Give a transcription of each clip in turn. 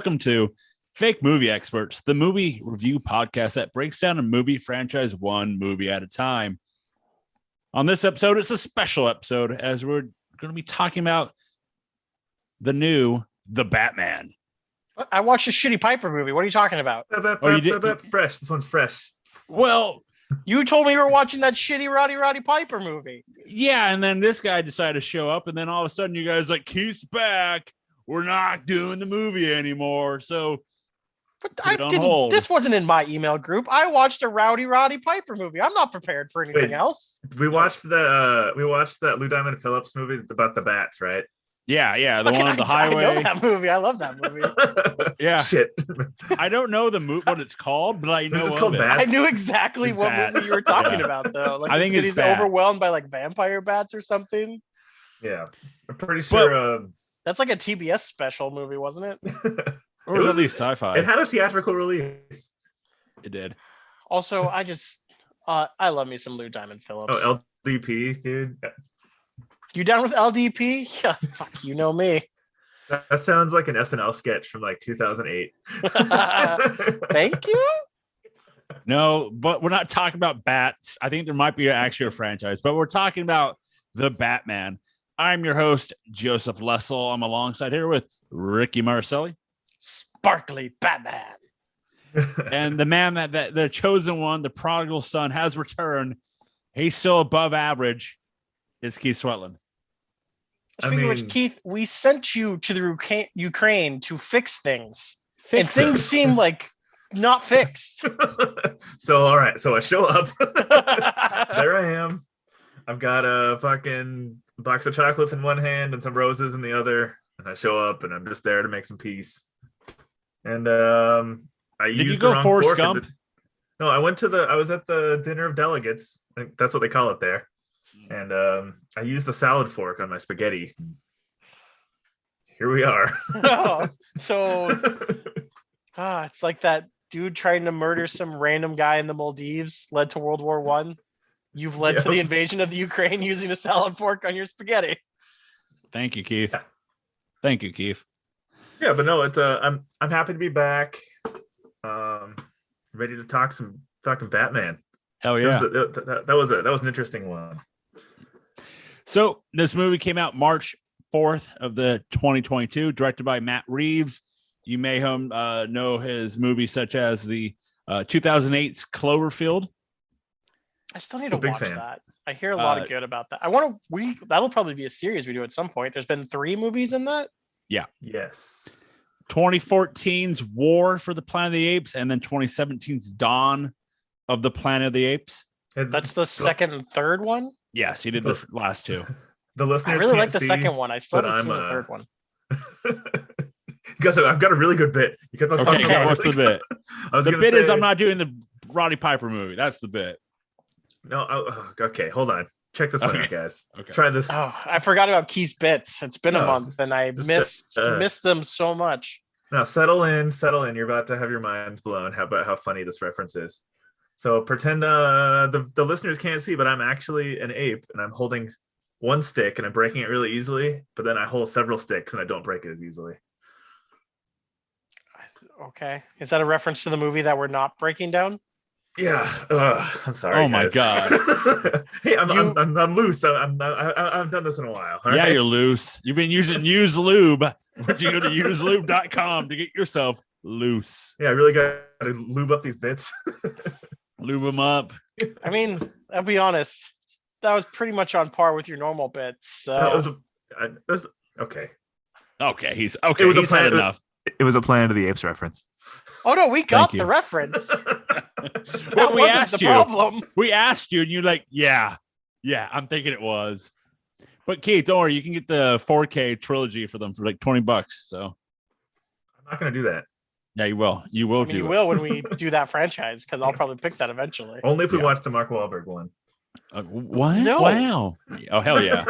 welcome to Fake Movie Experts, the movie review podcast that breaks down a movie franchise one movie at a time. On this episode, it's a special episode as we're going to be talking about The Batman. I watched a shitty Piper movie. What are you talking about? You did? Fresh. This one's fresh. Well, you told me you were watching that shitty Roddy Piper movie. yeah, and then this guy decided to show up, and then all of a sudden you guys like, Keith's back. We're not doing the movie anymore. So But I didn't. This wasn't in my email group. I watched a Roddy Piper movie. I'm not prepared for anything else. We watched that Lou Diamond Phillips movie about the bats, right? Yeah, the one on the highway. I know that movie. I love that movie. Yeah, shit. I don't know what it's called, but I know It's called it. Bats. I knew exactly what movie you were talking about, though. Like, I think it's he's bats. overwhelmed by like vampire bats or something. Yeah, I'm pretty sure. That's like a TBS special movie, wasn't it? Or was at least sci-fi. It had a theatrical release. It did. Also, I love me some Lou Diamond Phillips. Oh, LDP, dude. You down with LDP? Yeah, fuck, you know me. That sounds like an SNL sketch from like 2008. Thank you. No, but we're not talking about bats. I think there might be actually a franchise, but we're talking about The Batman. I'm your host, Joseph Lessel. I'm alongside here with Ricky Marcelli. Sparkly Batman. And the man that the chosen one, the prodigal son, has returned. He's still above average. It's Keith Swetland. Speaking of which, Keith, we sent you to the Ukraine to fix things. And things seem like not fixed. So, all right. So I show up. There I am. I've got a fucking box of chocolates in one hand and some roses in the other. And I show up and I'm just there to make some peace. And Did you go Forrest Gump? No, I was at the dinner of delegates. I think that's what they call it there. And I used the salad fork on my spaghetti. Here we are. It's like that dude trying to murder some random guy in the Maldives led to World War I. You've led to the invasion of the Ukraine using a salad fork on your spaghetti. Thank you, Keith. Yeah. Thank you, Keith. Yeah, but no, it's I'm happy to be back. Ready to talk some fucking Batman. Hell yeah. That was an interesting one. So this movie came out March 4th of the 2022, directed by Matt Reeves. You may know his movies such as the 2008's Cloverfield. I still need to watch that. I hear a lot of good about that. That'll probably be a series we do at some point. There's been 3 movies in that. Yeah. Yes. 2014's War for the Planet of the Apes, and then 2017's Dawn of the Planet of the Apes. That's the second and third one? Yes, he did the last 2. The listeners I really like the second one. I still haven't seen the third one. Because I've got a really good bit. You kept on talking about what's the bit? The bit is I'm not doing the Roddy Piper movie. That's the bit. No, okay, hold on. Check this one out, guys. Okay. Try this. Oh, I forgot about Keith's bits. It's been a month, and I missed them so much. Now, settle in. You're about to have your minds blown about how funny this reference is. So pretend the listeners can't see, but I'm actually an ape, and I'm holding one stick, and I'm breaking it really easily. But then I hold several sticks, and I don't break it as easily. Okay, is that a reference to the movie that we're not breaking down? Yeah, I'm sorry. Oh my god! Hey, I'm loose. I've done this in a while. Yeah, right? You're loose. You've been using used lube. But you go to uselube.com to get yourself loose. Yeah, I really got to lube up these bits. Lube them up. I mean, I'll be honest. That was pretty much on par with your normal bits. So. It was okay. Okay, he's okay. He's had enough. It was a Planet of the Apes reference. Oh no, we got the reference. Well, we asked you. Problem. We asked you, and you're like, "Yeah, I'm thinking it was." But Keith, don't worry, you can get the 4K trilogy for them for like $20. So I'm not going to do that. Yeah, you will. You will do. You will when we do that franchise because I'll probably pick that eventually. Only if we watch the Mark Wahlberg one. What? No. Wow. Oh hell yeah!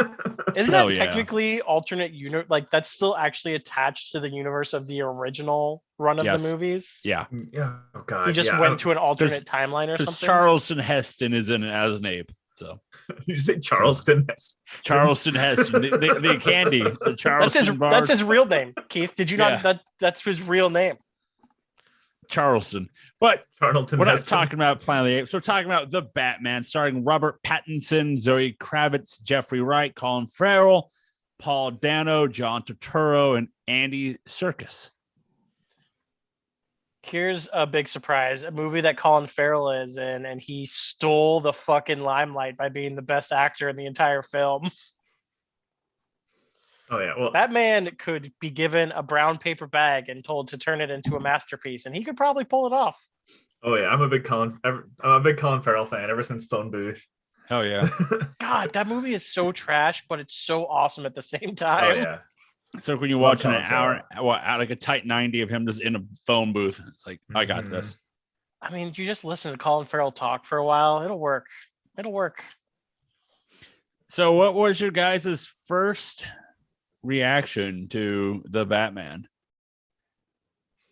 Isn't that technically alternate universe? Like that's still actually attached to the universe of the original run of the movies. Yeah. Yeah. Oh god. He just went to an alternate timeline or something. Charlton Heston is in it as an ape. So You say Charleston Heston? Charleston Heston, the candy, the Charleston bar. That's his real name. Keith, did you Yeah. not? That's his real name. Charleston. But Charlton we're not Heston. talking about Planet of the Apes. We're talking about The Batman, starring Robert Pattinson, Zoe Kravitz, Jeffrey Wright, Colin Farrell, Paul Dano, John Turturro, and Andy Serkis. Here's a big surprise: a movie that Colin Farrell is in, and he stole the fucking limelight by being the best actor in the entire film. Oh yeah, well, That man could be given a brown paper bag and told to turn it into a masterpiece, and he could probably pull it off. oh yeah, I'm a big Colin Farrell fan ever since Phone Booth. Oh, yeah. God, that movie is so trash, but it's so awesome at the same Oh time. yeah, So when you're Love watching an Colin hour, like a tight 90 of him just in a phone booth, it's like, I got Mhm. this. I mean, you just listen to Colin Farrell talk for a while. It'll work. It'll work. So what was your guys' first reaction to The Batman?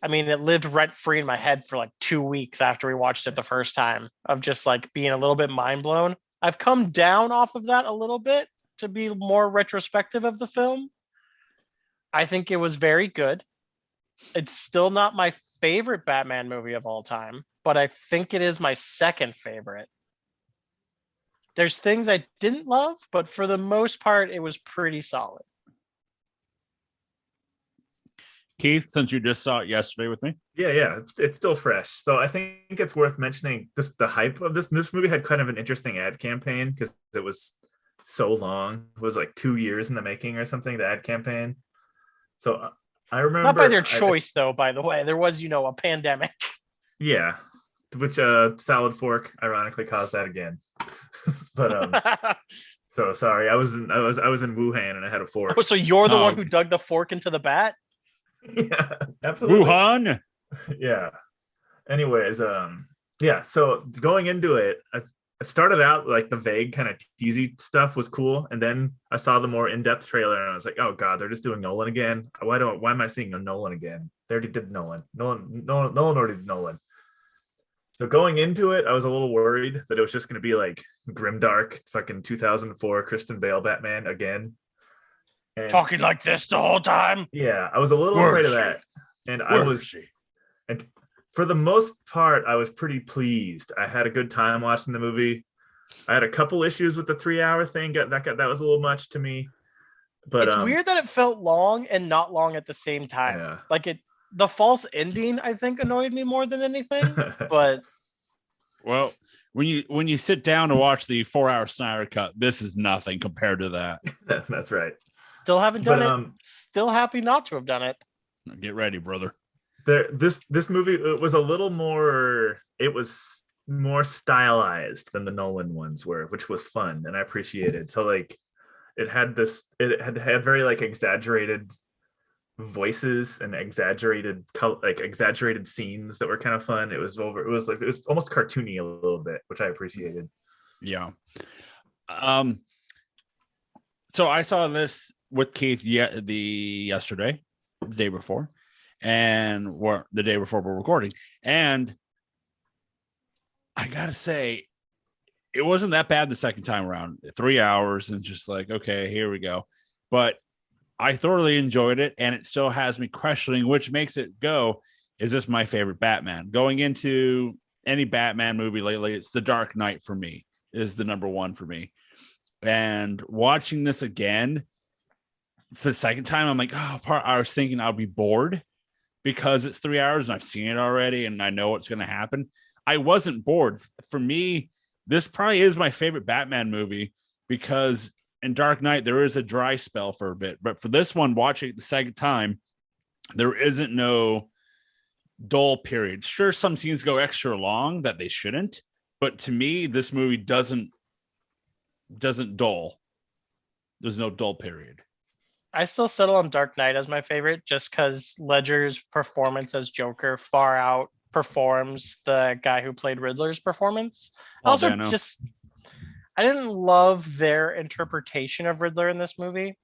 I mean, it lived rent free in my head for like 2 weeks after we watched it the first time, of just like being a little bit mind blown. I've come down off of that a little bit to be more retrospective of the film. I think it was very good. It's still not my favorite Batman movie of all time, but I think it is my second favorite. There's things I didn't love, but for the most part, it was pretty solid. Keith, since you just saw it yesterday with me. yeah. It's still fresh. So I think it's worth mentioning the hype of this movie had kind of an interesting ad campaign because it was so long. It was like 2 years in the making or something. The ad campaign. So I remember Not by their choice, though, by the way. There was, a pandemic. Yeah, which Salad Fork ironically caused that again. But so sorry, I was in Wuhan and I had a fork. Oh, so you're the Oh. one who dug the fork into the bat? Yeah, absolutely. Wuhan. Yeah. Anyways, yeah. So going into it, I started out like the vague kind of teasy stuff was cool, and then I saw the more in-depth trailer, and I was like, oh god, they're just doing Nolan again. Why am I seeing a Nolan again? They already did Nolan. Nolan already did Nolan. So going into it, I was a little worried that it was just going to be like grimdark, fucking 2004 Kristen Bale Batman again. And Talking like this the whole time? yeah, I was a little Where afraid is of she? that, and Where is she? and for the most part, I was pretty pleased. I had a good time watching the movie. I had a couple issues with the 3-hour thing. That was a little much to me. But It's weird that it felt long and not long at the same time. Yeah. Like the false ending, I think, annoyed me more than anything. But Well, when you sit down to watch the 4-hour Snyder cut, this is nothing compared to that. That's right. still haven't done But, it. Still happy not to have done it. Get ready, brother. This movie, it was a little more. It was more stylized than the Nolan ones were, which was fun and I appreciated. So like, it had very like exaggerated voices and exaggerated scenes that were kind of fun. It was almost cartoony a little bit, which I appreciated. Yeah. So I saw this with Keith yesterday, the day before, the day before we're recording, and I gotta say, it wasn't that bad the second time around. 3 hours and just like, okay, here we go. But I thoroughly enjoyed it, and it still has me questioning, which makes it go, is this my favorite Batman? Going into any Batman movie lately, it's The Dark Knight for me, is the number one for me. And watching this again for the second time, I'm like, I was thinking I'll be bored because it's 3 hours and I've seen it already and I know what's going to happen. I wasn't bored. For me, this probably is my favorite Batman movie because in Dark Knight, there is a dry spell for a bit. But for this one, watching it the second time, there isn't no dull period. Sure, some scenes go extra long that they shouldn't. But to me, this movie doesn't dull. There's no dull period. I still settle on Dark Knight as my favorite just because Ledger's performance as Joker far outperforms the guy who played Riddler's performance. Paul Also, Dano. I didn't love their interpretation of Riddler in this movie.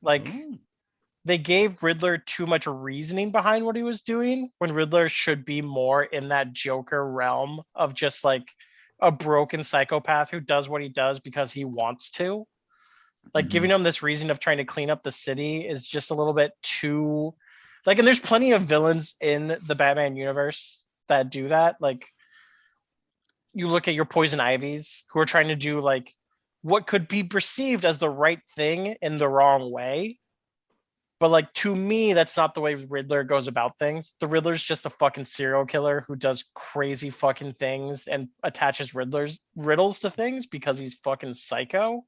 Like, they gave Riddler too much reasoning behind what he was doing when Riddler should be more in that Joker realm of just like a broken psychopath who does what he does because he wants to. Like giving him this reason of trying to clean up the city is just a little bit too like, and there's plenty of villains in the Batman universe that do that. Like you look at your Poison Ivies who are trying to do like what could be perceived as the right thing in the wrong way. But like to me, that's not the way Riddler goes about things. The Riddler's just a fucking serial killer who does crazy fucking things and attaches riddles to things because he's fucking psycho.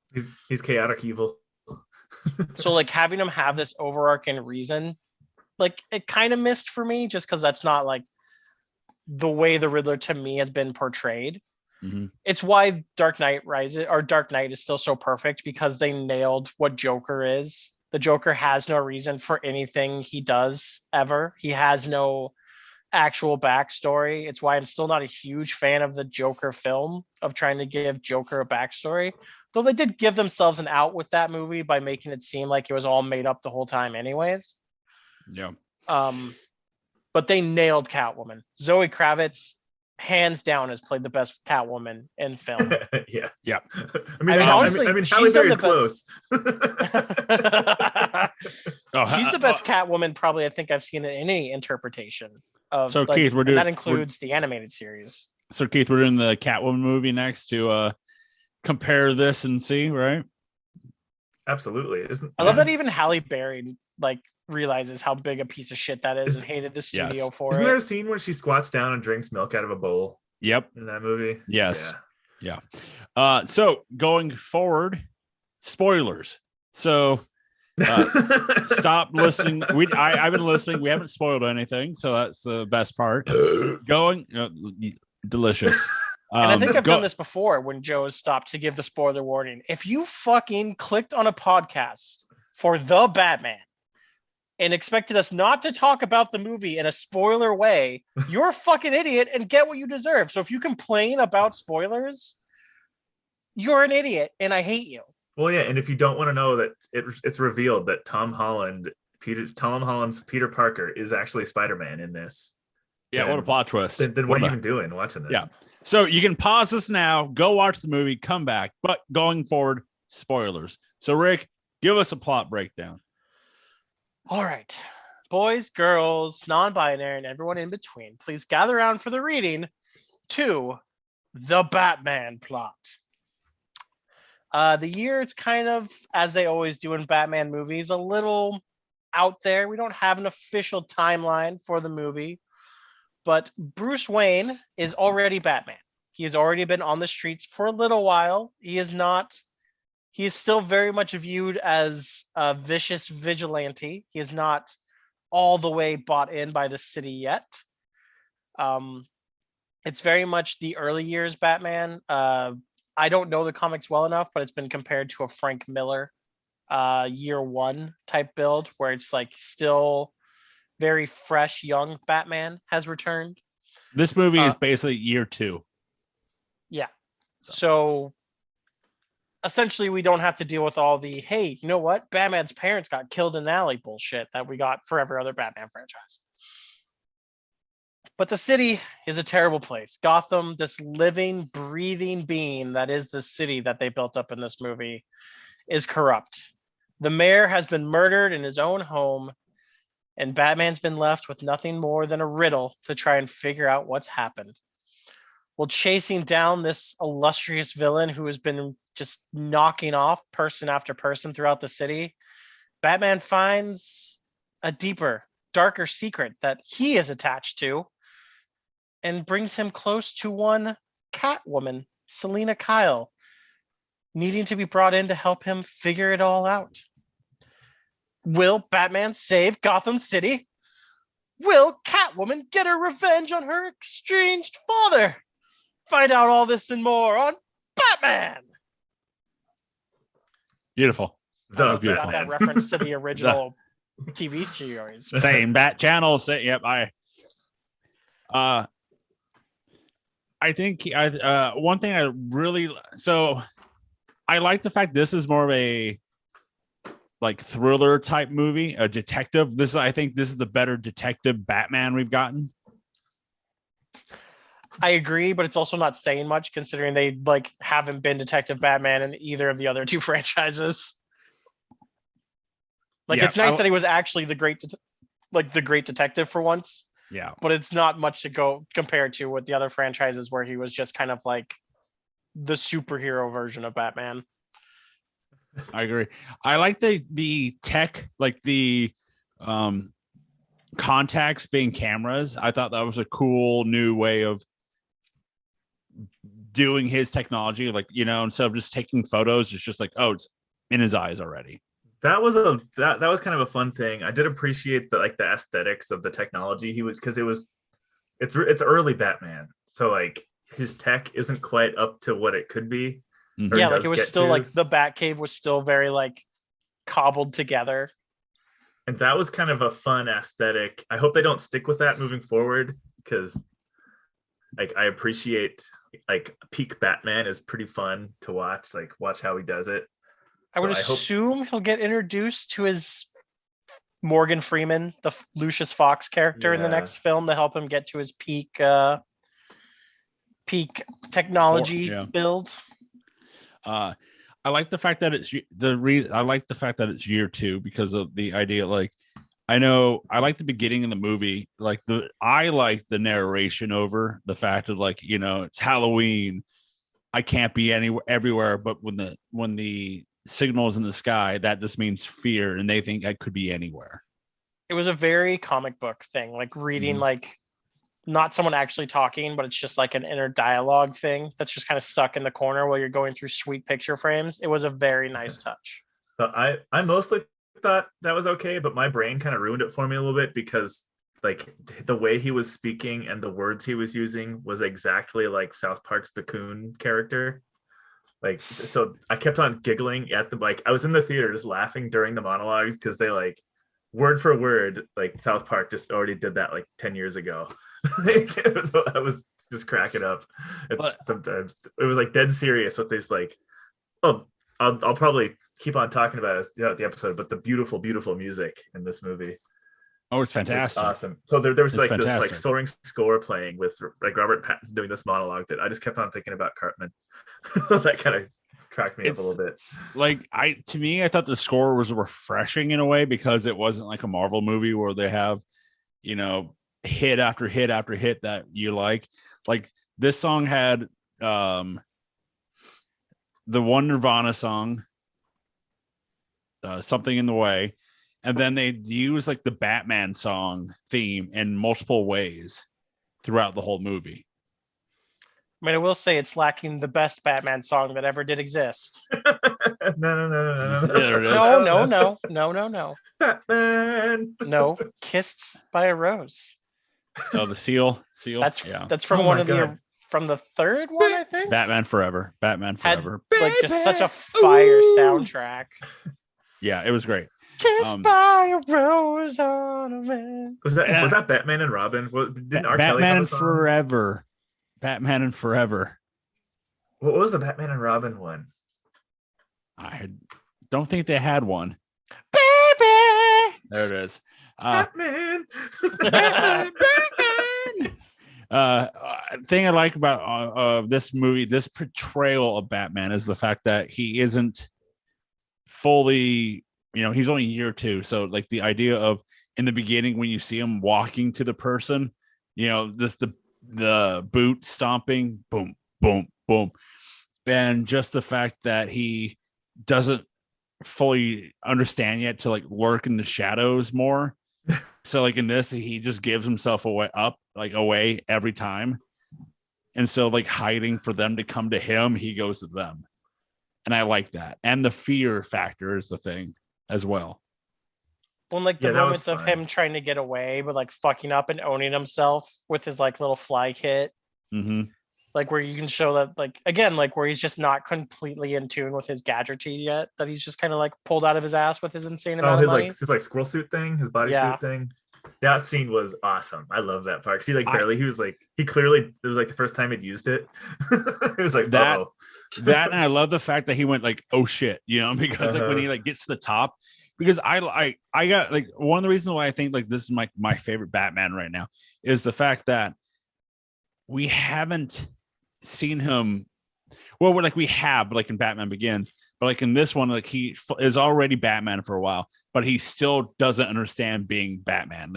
He's chaotic evil. So like having him have this overarching reason, like it kind of missed for me just because that's not like the way the Riddler to me has been portrayed. It's why Dark Knight is still so perfect because they nailed what Joker is. The Joker has no reason for anything he does ever. He has no actual backstory. It's why I'm still not a huge fan of the Joker film, of trying to give Joker a backstory. Though they did give themselves an out with that movie by making it seem like it was all made up the whole time anyways. Yeah. But they nailed Catwoman. Zoe Kravitz, hands down, has played the best Catwoman in film. Yeah. I mean, honestly, Halle Berry's close. She's the best Catwoman probably I think I've seen in any interpretation of. So like, Keith, that includes the animated series. So Keith, we're doing the Catwoman movie next to compare this and see, right? Absolutely. I love that even Halle Berry like realizes how big a piece of shit that is and hated the studio for Isn't it. there a scene where she squats down and drinks milk out of a bowl? Yep. In that movie? Yes. Yeah. So going forward, spoilers. So stop listening. I've been listening. We haven't spoiled anything, so that's the best part. Delicious. And I think I've done this before when Joe has stopped to give the spoiler warning. If you fucking clicked on a podcast for The Batman and expected us not to talk about the movie in a spoiler way, you're a fucking idiot and get what you deserve. So if you complain about spoilers, you're an idiot and I hate you. Well, yeah, and if you don't want to know that it's revealed that Tom Holland's Peter Parker is actually Spider-Man in this. Yeah, what a plot twist. Then what are you even doing watching this? Yeah. So you can pause this now, go watch the movie, come back. But going forward, spoilers. So Rick, give us a plot breakdown. All right. Boys, girls, non-binary, and everyone in between, please gather around for the reading to The Batman plot. The year, it's kind of, as they always do in Batman movies, a little out there. We don't have an official timeline for the movie, but Bruce Wayne is already Batman. He has already been on the streets for a little while. He is still very much viewed as a vicious vigilante. He is not all the way bought in by the city yet. It's very much the early years Batman. I don't know the comics well enough, but it's been compared to a Frank Miller year one type build where it's like still very fresh, young Batman has returned. This movie is basically year two. Yeah. So essentially we don't have to deal with all the, hey, you know what? Batman's parents got killed in an alley bullshit that we got for every other Batman franchise. But the city is a terrible place. Gotham, this living, breathing being that is the city that they built up in this movie, is corrupt. The mayor has been murdered in his own home, and Batman's been left with nothing more than a riddle to try and figure out what's happened. While chasing down this illustrious villain who has been just knocking off person after person throughout the city, Batman finds a deeper, darker secret that he is attached to and brings him close to one Catwoman, Selina Kyle, needing to be brought in to help him figure it all out. Will Batman save Gotham City? Will Catwoman get her revenge on her estranged father? Find out all this and more on Batman. Beautiful. Beautiful. That reference to the original TV series. Same Bat channel. Yep. I think one thing I like the fact this is more of a like thriller type movie, a detective. I think this is the better detective Batman we've gotten. I agree, but it's also not saying much considering they like haven't been Detective Batman in either of the other two franchises. Like, it's nice that he was actually the great detective for once. Yeah, but it's not much to go compare to with the other franchises where he was just kind of like the superhero version of Batman. I agree. I like the tech, like the contacts being cameras. I thought that was a cool new way of doing his technology. Like, you know, instead of just taking photos, it's just like, oh, it's in his eyes already. That was kind of a fun thing. I did appreciate the aesthetics of the technology he was, because it's early Batman, so like his tech isn't quite up to what it could be. Yeah, like it was still like the Batcave was still very like cobbled together. And that was kind of a fun aesthetic. I hope they don't stick with that moving forward, because like I appreciate like peak Batman is pretty fun to watch. Like watch how he does it. I would assume he'll get introduced to his Morgan Freeman, the Lucius Fox character in the next film to help him get to his peak technology build. I like the fact that it's year 2 because of the idea. Like, I know I like the beginning of the movie. Like I like the narration over the fact of like, you know, it's Halloween. I can't be everywhere, but when the signals in the sky, that just means fear, and they think I could be anywhere. It was a very comic book thing, like reading like not someone actually talking, but it's just like an inner dialogue thing that's just kind of stuck in the corner while you're going through sweet picture frames. It was a very nice touch. But I mostly thought that was okay, but my brain kind of ruined it for me a little bit, because like the way he was speaking and the words he was using was exactly like South Park's the Coon character. Like, so I kept on giggling at the, like, I was in the theater just laughing during the monologues because they like word for word, like South Park just already did that like 10 years ago. I was just cracking up. Sometimes it was like dead serious with this, like, oh, I'll probably keep on talking about it throughout the episode, but the beautiful, beautiful music in this movie. Oh, it's fantastic. It's awesome. So there was like this like soaring score playing with like Robert Pattinson doing this monologue that I just kept on thinking about Cartman. That kind of cracked me up a little bit. Like to me, I thought the score was refreshing in a way, because it wasn't like a Marvel movie where they have, you know, hit after hit after hit that you like. Like this song had the one Nirvana song, Something in the Way. And then they use like the Batman song theme in multiple ways throughout the whole movie. I mean, I will say it's lacking the best Batman song that ever did exist. No. There it is. No. Batman. No, Kissed by a Rose. Oh, the seal. That's from from the third one, I think. Batman Forever. Had, like just such a fire soundtrack. Yeah, it was great. Kissed by a rose on a man. Was that Batman and Robin? Didn't R. Kelly Batman have a and song? Forever. Batman and Forever. What was the Batman and Robin one? I don't think they had one. Baby. There it is. Batman. Batman. Thing I like about this movie, this portrayal of Batman, is the fact that he isn't fully, you know, he's only year 2. So like the idea of in the beginning when you see him walking to the person, you know, the boot stomping, boom, boom, boom. And just the fact that he doesn't fully understand yet to like lurk in the shadows more. So like in this, he just gives himself away every time. And so like hiding for them to come to him, he goes to them. And I like that. And the fear factor is the thing as well. Well, like the moments of him trying to get away, but like fucking up and owning himself with his like little fly kit. Mm-hmm. Like where you can show that, like, again, like where he's just not completely in tune with his gadgetry yet, that he's just kind of like pulled out of his ass with his insane amount of money. His like squirrel suit thing, his bodysuit thing. That scene was awesome. I love that part. See, like barely, he clearly, it was like the first time he'd used it. It was like that. And I love the fact that he went like, oh shit, you know, because like when he like gets to the top, because I got like one of the reasons why I think like this is my favorite Batman right now is the fact that we haven't seen him. Well, we're like we have like in Batman Begins, but like in this one, like he is already Batman for a while, but he still doesn't understand being Batman.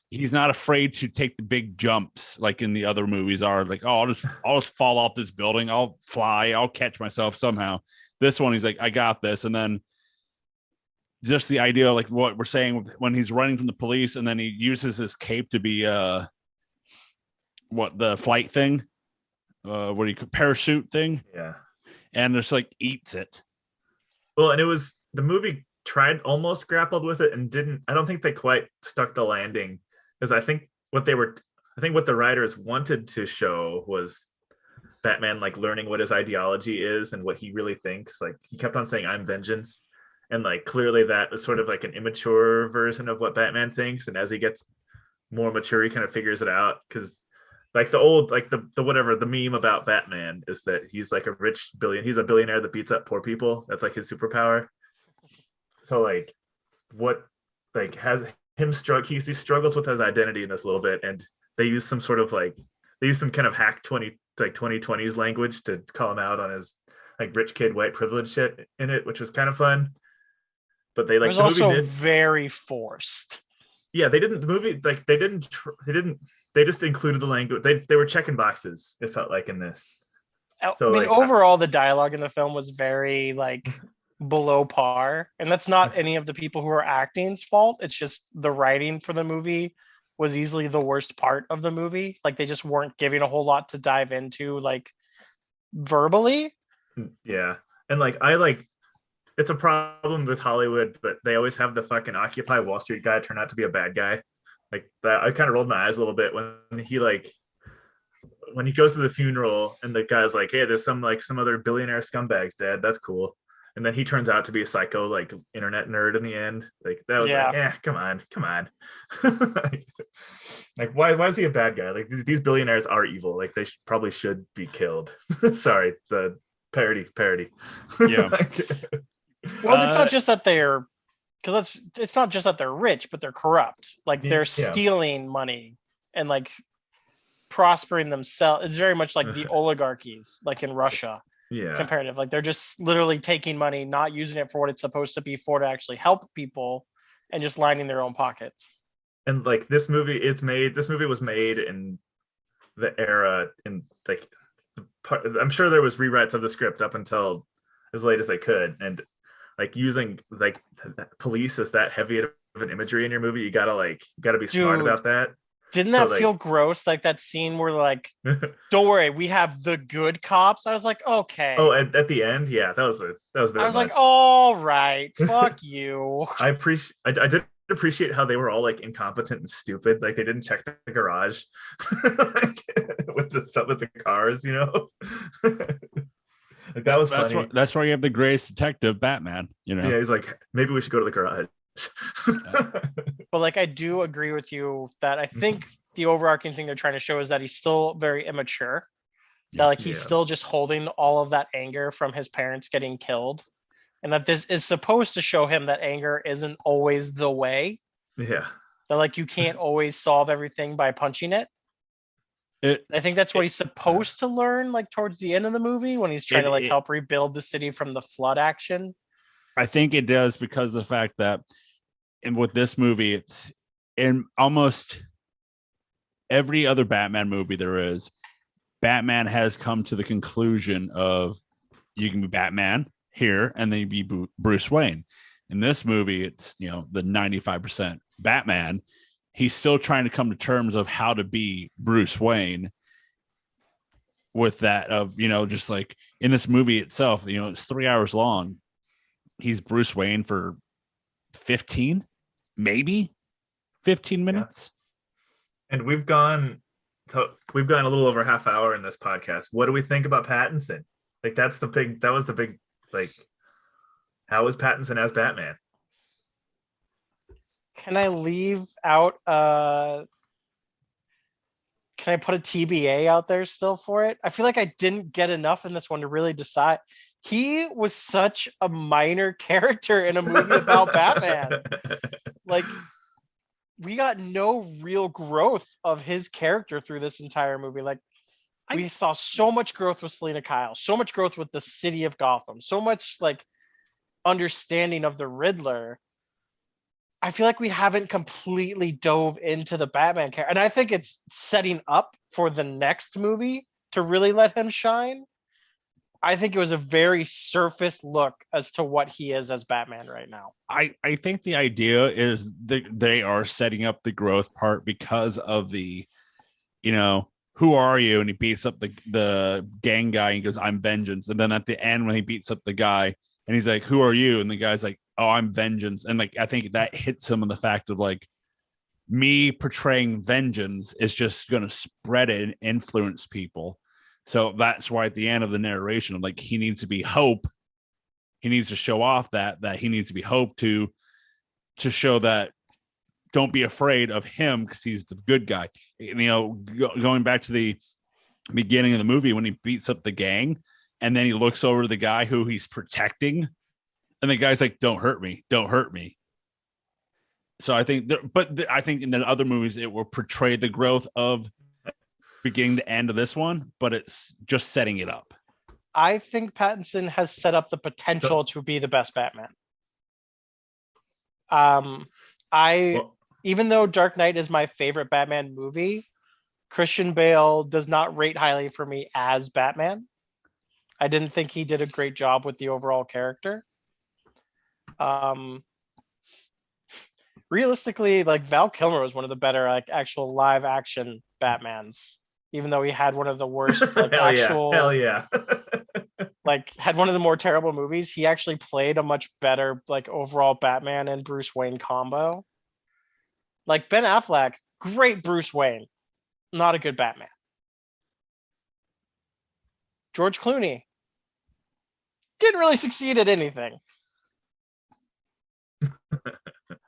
He's not afraid to take the big jumps like in the other movies are. Like, oh, I'll just fall off this building. I'll fly. I'll catch myself somehow. This one, he's like, I got this. And then just the idea, like what we're saying when he's running from the police, and then he uses his cape to be what the flight thing, what do you parachute thing? Yeah, and just like eats it. Well, and it was the movie tried almost grappled with it and didn't. I don't think they quite stuck the landing, because I think what the writers wanted to show was Batman like learning what his ideology is and what he really thinks. Like he kept on saying, "I'm vengeance." And like clearly that was sort of like an immature version of what Batman thinks. And as he gets more mature, he kind of figures it out. Because like the old, like the whatever, the meme about Batman is that he's like he's a billionaire that beats up poor people. That's like his superpower. So like what like has him he struggles with his identity in this little bit. And they use some kind of hack 2020s language to call him out on his like rich kid white privilege shit in it, which was kind of fun. But they like it was also very forced. Yeah, they didn't. The movie like they didn't. They just included the language. They were checking boxes. It felt like in this. So I mean, like, overall, the dialogue in the film was very like below par, and that's not any of the people who are acting's fault. It's just the writing for the movie was easily the worst part of the movie. Like they just weren't giving a whole lot to dive into, like verbally. Yeah, and like it's a problem with Hollywood, but they always have the fucking Occupy Wall Street guy turn out to be a bad guy. Like that, I kind of rolled my eyes a little bit when he goes to the funeral and the guy's like, "Hey, there's some other billionaire scumbags dead. That's cool." And then he turns out to be a psycho, like internet nerd in the end. Like that was come on. Like why is he a bad guy? Like these billionaires are evil. Like they probably should be killed. Sorry, the parody. Yeah. Well, it's not just that it's not just that they're rich, but they're corrupt. Like they're stealing money and like prospering themselves. It's very much like the oligarchies, like in Russia. Yeah. Comparative. Like they're just literally taking money, not using it for what it's supposed to be for, to actually help people, and just lining their own pockets. And like this movie was made in the era in like I'm sure there was rewrites of the script up until as late as they could, and like using like police as that heavy of an imagery in your movie, you gotta be smart about that. Didn't that feel gross? Like that scene where like, don't worry, we have the good cops. I was like, okay. Oh, at the end, yeah, that was a bit. I was like, all right, fuck you. I did appreciate how they were all like incompetent and stupid. Like they didn't check the garage with the cars, you know. Like that was funny. That's why you have the greatest detective, Batman. You know. Yeah, he's like, maybe we should go to the garage. But like, I do agree with you that I think the overarching thing they're trying to show is that he's still very immature. That like he's still just holding all of that anger from his parents getting killed, and that this is supposed to show him that anger isn't always the way. Yeah. That like you can't always solve everything by punching it. I think that's what he's supposed to learn, like towards the end of the movie when he's trying to like help rebuild the city from the flood action. I think it does because of the fact that, and with this movie, it's in almost every other Batman movie there is. Batman has come to the conclusion of you can be Batman here and then you be Bruce Wayne. In this movie, it's the 95% Batman. He's still trying to come to terms of how to be Bruce Wayne with that of, just like in this movie itself, it's 3 hours long. He's Bruce Wayne for 15 minutes. Yeah. And we've gone a little over half hour in this podcast. What do we think about Pattinson? Like that was the big, like, how is Pattinson as Batman? Can I leave out can I put a TBA out there still for it? I feel like I didn't get enough in this one to really decide. He was such a minor character in a movie about Batman. Like, we got no real growth of his character through this entire movie. Like, We saw so much growth with Selena Kyle, so much growth with the city of Gotham, so much like understanding of the Riddler. I feel like we haven't completely dove into the Batman character. And I think it's setting up for the next movie to really let him shine. I think it was a very surface look as to what he is as Batman right now. I think the idea is they are setting up the growth part because of the, who are you? And he beats up the gang guy and he goes, I'm vengeance. And then at the end, when he beats up the guy and he's like, who are you? And the guy's like, oh, I'm vengeance. And like, I think that hits him on the fact of like, me portraying vengeance is just going to spread it and influence people. So that's why at the end of the narration, like, he needs to be hope. He needs to show off that he needs to be hope to show that don't be afraid of him because he's the good guy. Going back to the beginning of the movie when he beats up the gang and then he looks over to the guy who he's protecting and the guy's like, don't hurt me. Don't hurt me. So I think, I think in the other movies, it will portray the growth of beginning to end of this one, but it's just setting it up. I think Pattinson has set up the potential to be the best Batman. Even though Dark Knight is my favorite Batman movie, Christian Bale does not rate highly for me as Batman. I didn't think he did a great job with the overall character. Realistically, like Val Kilmer was one of the better like actual live action Batmans, even though he had one of the worst like hell yeah. Like had one of the more terrible movies. He actually played a much better like overall Batman and Bruce Wayne combo. Like Ben Affleck, great Bruce Wayne, not a good Batman. George Clooney didn't really succeed at anything.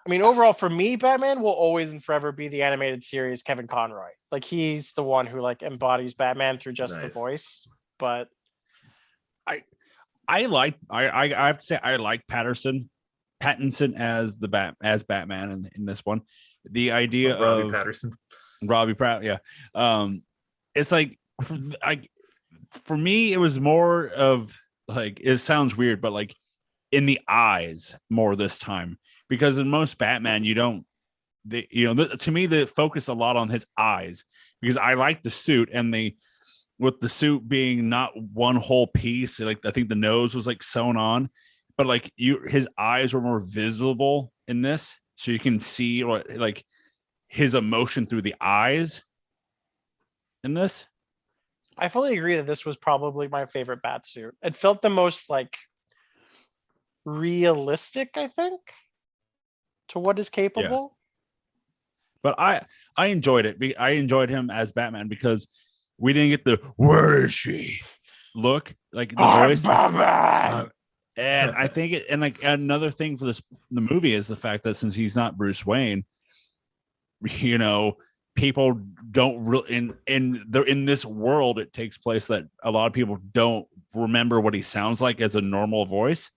I mean, overall, for me, Batman will always and forever be the animated series Kevin Conroy. Like he's the one who like embodies Batman through just the voice. But I have to say I like Pattinson as as Batman in this one. The idea of Robbie Pratt, yeah. It's like for me, it was more of like, it sounds weird, but like in the eyes more this time, because in most Batman, to me, they focus a lot on his eyes, because I like the suit and with the suit being not one whole piece, like I think the nose was like sewn on, but like his eyes were more visible in this, so you can see like his emotion through the eyes in this. I fully agree that this was probably my favorite bat suit. It felt the most like realistic, I think, to what is capable. Yeah. But I enjoyed it. I enjoyed him as Batman because we didn't get the "where is she" look, like the voice. Batman! And I think and like another thing for the movie is the fact that since he's not Bruce Wayne, people don't really in this world it takes place that a lot of people don't remember what he sounds like as a normal voice.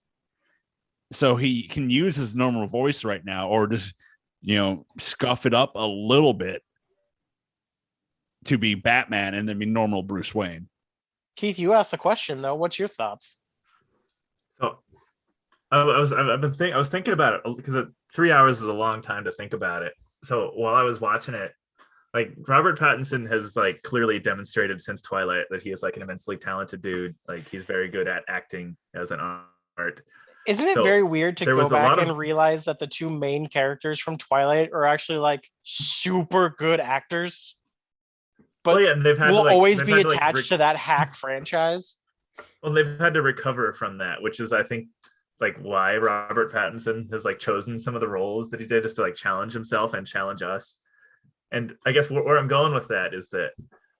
So he can use his normal voice right now, or just scuff it up a little bit to be Batman and then be normal Bruce Wayne. Keith, you asked a question though. What's your thoughts? So I was thinking about it because 3 hours is a long time to think about it. So while I was watching it, like Robert Pattinson has like clearly demonstrated since Twilight that he is like an immensely talented dude. Like he's very good at acting as an art. Isn't it very weird to go back and realize that the two main characters from Twilight are actually like super good actors? But and they've had will always be attached to that hack franchise. Well, they've had to recover from that, which is, I think, like why Robert Pattinson has like chosen some of the roles that he did, just to like challenge himself and challenge us. And I guess where I'm going with that is that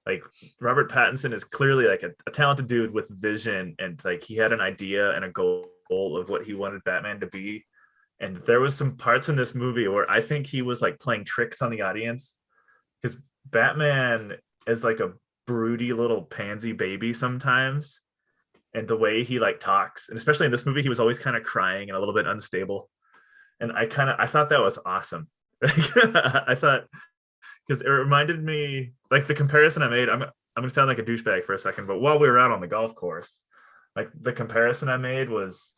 like Robert Pattinson is clearly like a talented dude with vision, and like he had an idea and a goal of what he wanted Batman to be. And there was some parts in this movie where I think he was like playing tricks on the audience, because Batman is like a broody little pansy baby sometimes, and the way he like talks, and especially in this movie, he was always kind of crying and a little bit unstable. And I thought that was awesome. I thought, because it reminded me, like the comparison I made, I'm gonna sound like a douchebag for a second, but while we were out on the golf course, like the comparison I made was,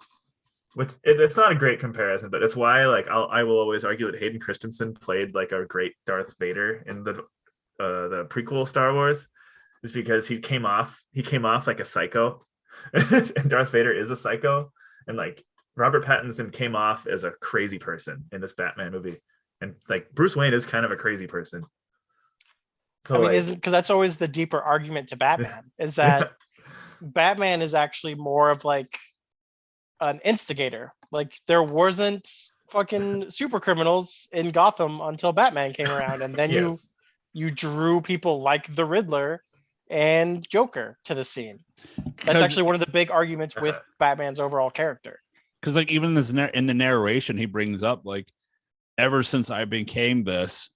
it's not a great comparison, but it's why like I will always argue that Hayden Christensen played like a great Darth Vader in the prequel Star Wars, is because he came off like a psycho, and Darth Vader is a psycho, and like Robert Pattinson came off as a crazy person in this Batman movie, and like Bruce Wayne is kind of a crazy person. So I mean, like, isn't, because that's always the deeper argument to Batman is that Batman is actually more of like an instigator. Like there wasn't fucking super criminals in Gotham until Batman came around, and then yes. you drew people like the Riddler and Joker to the scene. That's actually one of the big arguments with Batman's overall character. Because like even this in the narration, he brings up like, ever since I became this,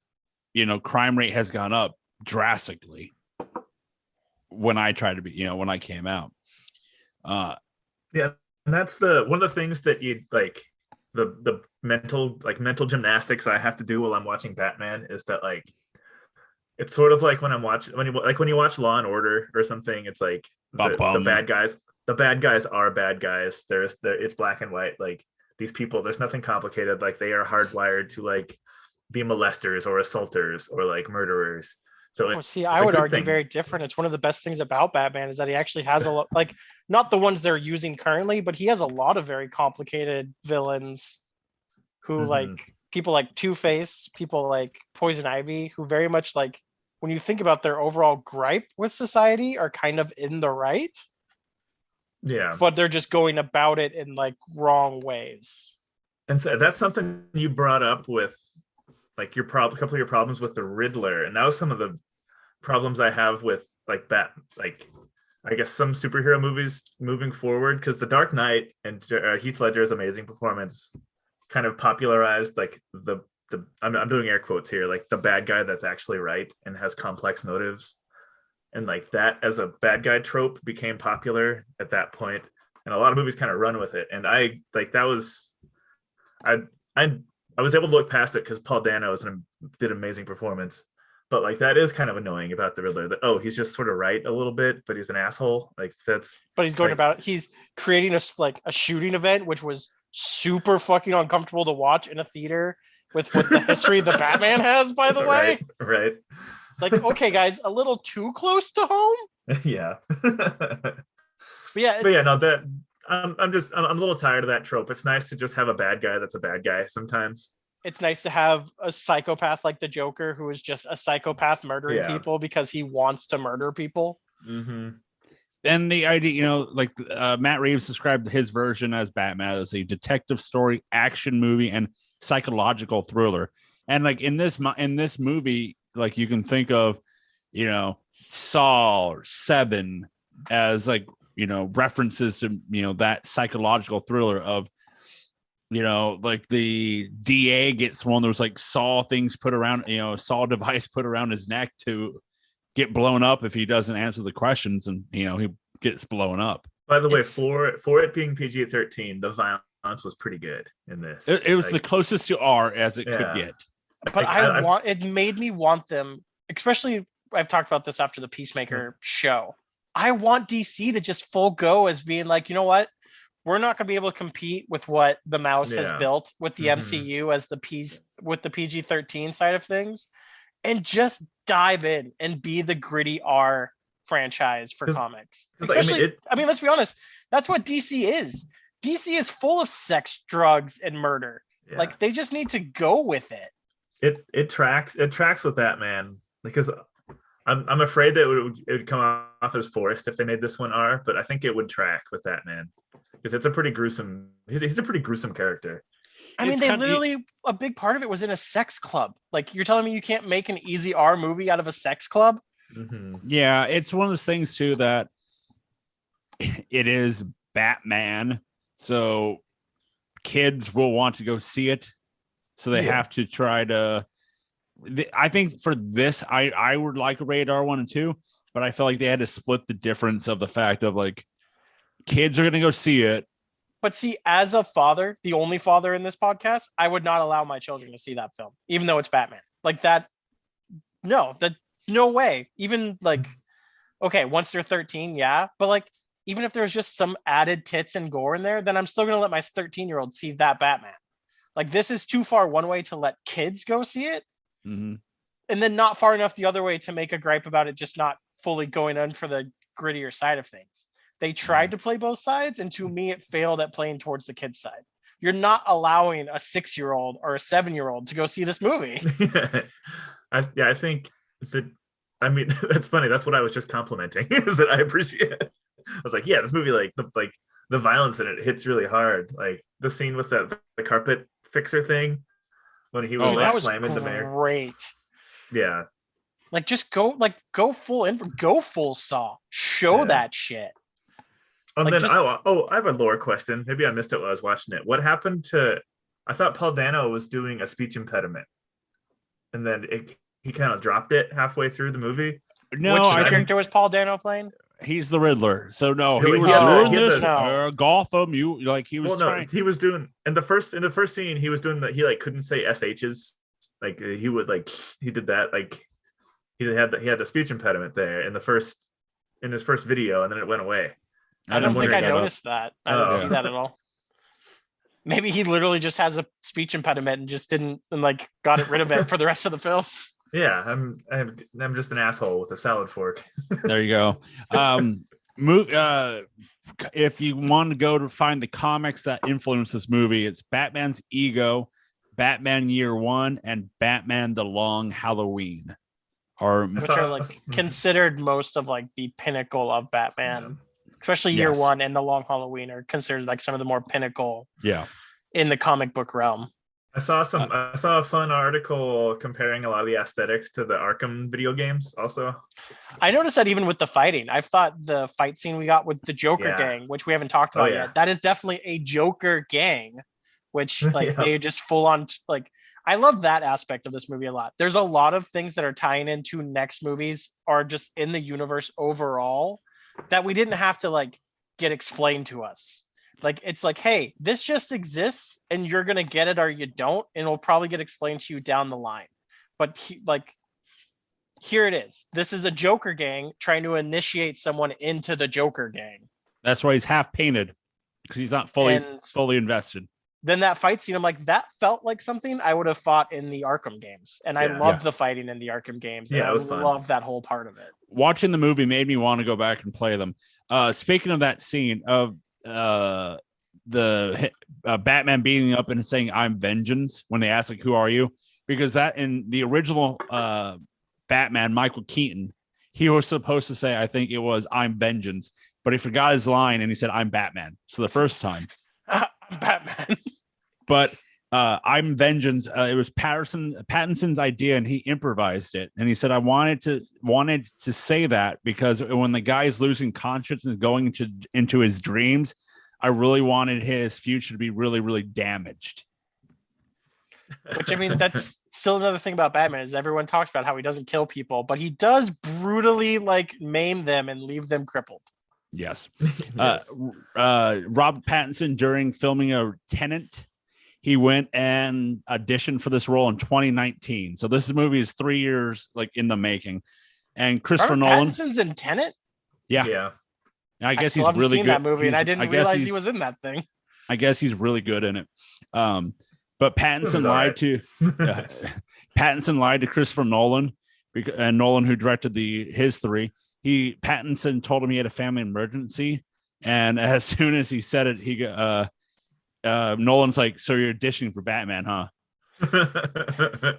crime rate has gone up drastically when I tried to be, when I came out. Yeah, and that's one of the things that you like, the mental gymnastics I have to do while I'm watching Batman is that like, it's sort of like when you watch Law and Order or something, it's like the bad guys are bad guys. It's black and white. Like these people, there's nothing complicated. Like they are hardwired to like be molesters or assaulters or like murderers. So I would argue very different. It's one of the best things about Batman is that he actually has a lot, like not the ones they're using currently, but he has a lot of very complicated villains who like people like Two-Face, people like Poison Ivy, who very much like when you think about their overall gripe with society are kind of in the right. Yeah. But they're just going about it in like wrong ways. And so that's something you brought up with like a couple of your problems with the Riddler. And that was some of the problems I have with like I guess some superhero movies moving forward, because The Dark Knight and Heath Ledger's amazing performance kind of popularized like I'm doing air quotes here, like the bad guy that's actually right and has complex motives. And like that as a bad guy trope became popular at that point, and a lot of movies kind of run with it. And I was able to look past it because Paul Dano did an amazing performance. But like that is kind of annoying about the Riddler, that he's just sort of right a little bit, but he's an asshole. Like that's. But he's going about he's creating a shooting event, which was super fucking uncomfortable to watch in a theater with the history the Batman has, by the way. Right. Like, okay, guys, a little too close to home. Yeah. But yeah, no, that I'm a little tired of that trope. It's nice to just have a bad guy that's a bad guy sometimes. It's nice to have a psychopath like the Joker who is just a psychopath murdering people because he wants to murder people. Mm-hmm. And the idea, like Matt Reeves described his version as Batman as a detective story, action movie, and psychological thriller. And like in this movie, like you can think of, Saw or Seven as like, references to, that psychological thriller of, like the DA gets one of those like saw things put around, saw device put around his neck to get blown up if he doesn't answer the questions, and he gets blown up. By the way, for it being PG-13, the violence was pretty good in this. It was the closest to R as it could get. But it made me want them, especially I've talked about this after the Peacemaker show. I want DC to just full go as being like, you know what? We're not going to be able to compete with what the mouse has built with the MCU as with the PG-13 side of things, and just dive in and be the gritty R franchise for comics. Especially, let's be honest, that's what DC is. DC is full of sex, drugs, and murder. Yeah. Like they just need to go with it. It tracks with Batman, because I'm afraid that it would come off as forced if they made this one R, but I think it would track with Batman because it's a pretty gruesome. He's a pretty gruesome character. I mean, a big part of it was in a sex club. Like you're telling me you can't make an easy R movie out of a sex club? Mm-hmm. Yeah, it's one of those things too that it is Batman, so kids will want to go see it. So they have to try to. I think for this, I would like a rated R1 and 2, but I felt like they had to split the difference of the fact of like kids are going to go see it. But see, as a father, the only father in this podcast, I would not allow my children to see that film, even though it's Batman. Like that. No way. Even like, okay, once they're 13, yeah, but like even if there's just some added tits and gore in there, then I'm still gonna let my 13-year-old see that Batman. Like this is too far one way to let kids go see it, Mm-hmm. and then not far enough the other way to make a gripe about it just not fully going in for the grittier side of things. They tried to play both sides, and to me, it failed at playing towards the kids' side. You're not allowing a 6-year-old or a 7-year-old to go see this movie. I think that. I mean, that's funny. That's what I was just complimenting. Is that I appreciate it. I was like, yeah, this movie, like the violence in it hits really hard. Like the scene with the carpet fixer thing when he was slamming the mayor. Great. Yeah. Like just go full Saw. Show that shit. And then I have a lore question. Maybe I missed it while I was watching it. What happened to? I thought Paul Dano was doing a speech impediment, and then he kind of dropped it halfway through the movie. No, Which character was Paul Dano playing? He's the Riddler. So no, he was doing this Gotham. He was trying. He was doing in the first scene. He was doing that. He like couldn't say sh's. Like he would he did that. Like he had a speech impediment there in his first video, and then it went away. I don't think I noticed that. I didn't see that at all. Maybe he literally just has a speech impediment and just didn't got rid of it for the rest of the film. Yeah, I'm just an asshole with a salad fork. There you go. If you want to go to find the comics that influence this movie, it's Batman's Ego, Batman Year One, and Batman: The Long Halloween. Which are considered most of the pinnacle of Batman. Especially Year One and The Long Halloween are considered some of the more pinnacle in the comic book realm. I saw a fun article comparing a lot of the aesthetics to the Arkham video games also. I noticed that even with the fighting. I've thought the fight scene we got with the Joker gang, which we haven't talked about yet, that is definitely a Joker gang, which they just full on I love that aspect of this movie a lot. There's a lot of things that are tying into next movies or just in the universe overall that we didn't have to get explained to us. It's hey, this just exists and you're gonna get it or you don't, and it'll probably get explained to you down the line. But here it is. This is a Joker gang trying to initiate someone into the Joker gang. That's why he's half painted, because he's not fully invested. Then that fight scene, I'm that felt like something I would have fought in the Arkham games. And I loved the fighting in the Arkham games. And it was fun. I loved that whole part of it. Watching the movie made me want to go back and play them. Speaking of that scene of the Batman beating up and saying, "I'm vengeance," when they ask who are you? Because that in the original Batman, Michael Keaton, he was supposed to say, I think it was, "I'm vengeance," but he forgot his line and he said, "I'm Batman." So the first time. Batman. But "I'm vengeance." It was Pattinson's idea, and he improvised it. And he said, "I wanted to say that because when the guy's losing conscience and going into his dreams, I really wanted his future to be really, really damaged." Which, I mean, that's still another thing about Batman is everyone talks about how he doesn't kill people, but he does brutally maim them and leave them crippled. Yes. Robert Pattinson, during filming a Tenet, he went and auditioned for this role in 2019. So this movie is 3 years in the making. And Christopher Nolan. Pattinson's in Tenet? Yeah. I guess he's really good. That movie, and I didn't realize he was in that thing. I guess he's really good in it. But Pattinson lied to Pattinson lied to Christopher Nolan, and Nolan, who directed his three. Pattinson told him he had a family emergency, and as soon as he said it, Nolan's like, "So you're auditioning for Batman, huh?"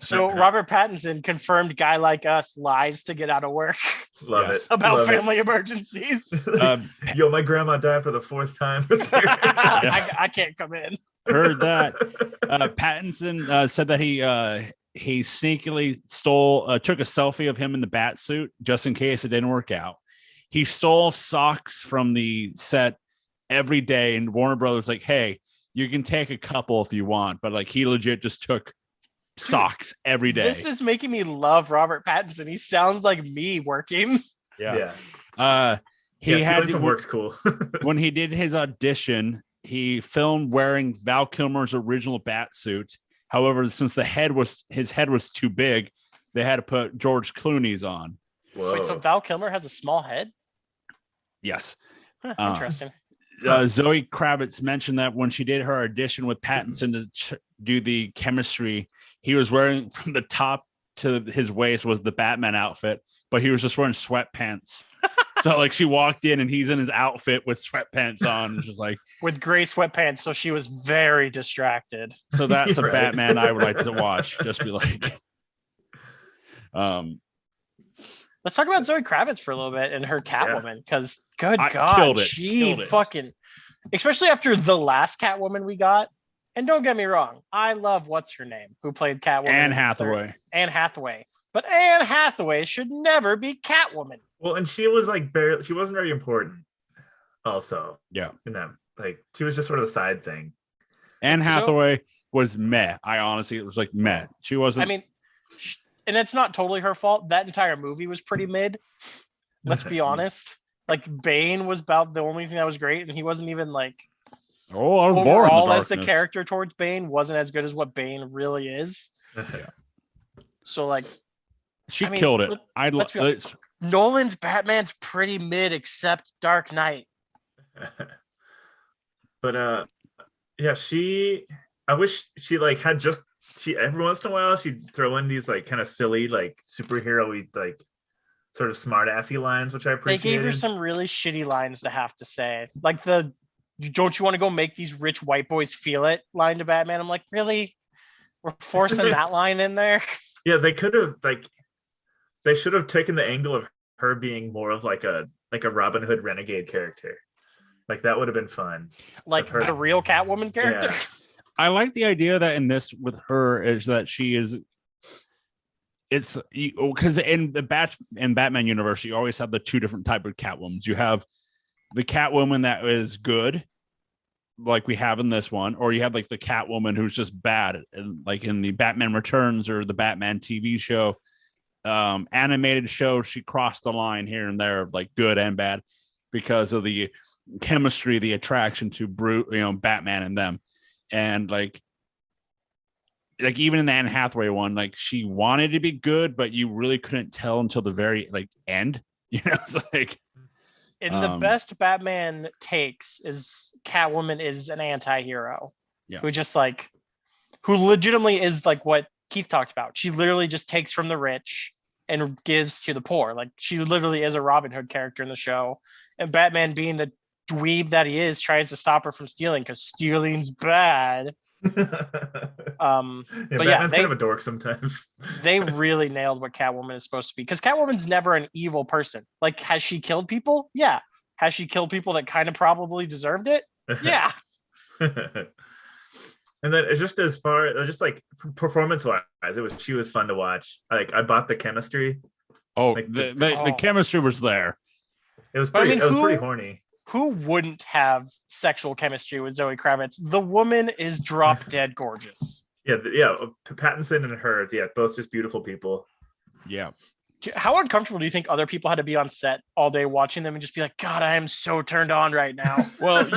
So Robert Pattinson, confirmed guy like us, lies to get out of work. Love it about family emergencies. Yo, my grandma died for the 4th time. I can't come in. Heard that. Pattinson said that he sneakily took a selfie of him in the bat suit just in case it didn't work out. He stole socks from the set every day, and Warner Brothers like, "Hey, you can take a couple if you want," but he legit just took socks every day. This is making me love Robert Pattinson. He sounds like me working. Yeah. He had works cool. When he did his audition, he filmed wearing Val Kilmer's original bat suit. However, since his head was too big, they had to put George Clooney's on. Whoa. Wait, so Val Kilmer has a small head? Yes. Interesting. Zoe Kravitz mentioned that when she did her audition with Pattinson to do the chemistry, he was wearing from the top to his waist was the Batman outfit, but he was just wearing sweatpants. So like she walked in and he's in his outfit with sweatpants on, just like with gray sweatpants. So she was very distracted. So that's a Right. Batman I would like to watch. Just be like, let's talk about Zoe Kravitz for a little bit and her Catwoman, because good I God, killed it. she Killed it. fucking, especially after the last Catwoman we got. And don't get me wrong, I love what's her name who played Catwoman. Anne Hathaway. Anne Hathaway. But Anne Hathaway should never be Catwoman. Well, and she was like barely, she wasn't very important. Also, Yeah. in that, like, she was just sort of a side thing. Anne Hathaway was meh. I honestly, it was like meh. She wasn't. I mean, and it's not totally her fault. That entire movie was pretty mid. Let's be honest. Like Bane was about the only thing that was great, and he wasn't even like I was born in overall the as the darkness. character towards Bane wasn't as good as what Bane really is. So like, She I mean, killed it. let's be honest. Nolan's Batman's pretty mid except Dark Knight. But yeah, I wish she like had just every once in a while she'd throw in these like kind of silly like superhero-y like sort of smart assy lines, which I They appreciated. gave her some really shitty lines to have to say, like the "Don't you want to go make these rich white boys feel it" line to Batman. I'm like, really? We're forcing that line in there? Yeah, they could have they should have taken the angle of her being more of like a Robin Hood renegade character. Like that would have been fun. Like her- the real Catwoman character? Yeah. I like the idea that in this with her is that she is. It's because in the Batman universe, you always have the two different type of Catwomans. You have the Catwoman that is good, like we have in this one, or you have like the Catwoman who's just bad, like in the Batman Returns or the Batman TV show, animated show. She crossed the line here and there, like good and bad, because of the chemistry, the attraction to Batman and them, and like even in the Anne Hathaway one, like she wanted to be good, but you really couldn't tell until the very like end. It's like. In the best Batman takes is Catwoman is an anti-hero. Yeah. Who legitimately is like what Keith talked about. She literally just takes from the rich and gives to the poor. Like she literally is a Robin Hood character in the show. And Batman, being the dweeb that he is, tries to stop her from stealing because stealing's bad. Batman's kind of a dork sometimes. They really nailed what Catwoman is supposed to be, because Catwoman's never an evil person. Like, has she killed people? Yeah. Has she killed people that kind of probably deserved it? Yeah. And then it's just as far just like performance wise, she was fun to watch. Like I bought the chemistry. Oh, like the chemistry was there. It was pretty. It was pretty horny. Who wouldn't have sexual chemistry with Zoe Kravitz? The woman is drop dead gorgeous. Yeah. Pattinson and her, both just beautiful people. Yeah. How uncomfortable do you think other people had to be on set all day watching them and just be like, God, I am so turned on right now? Well,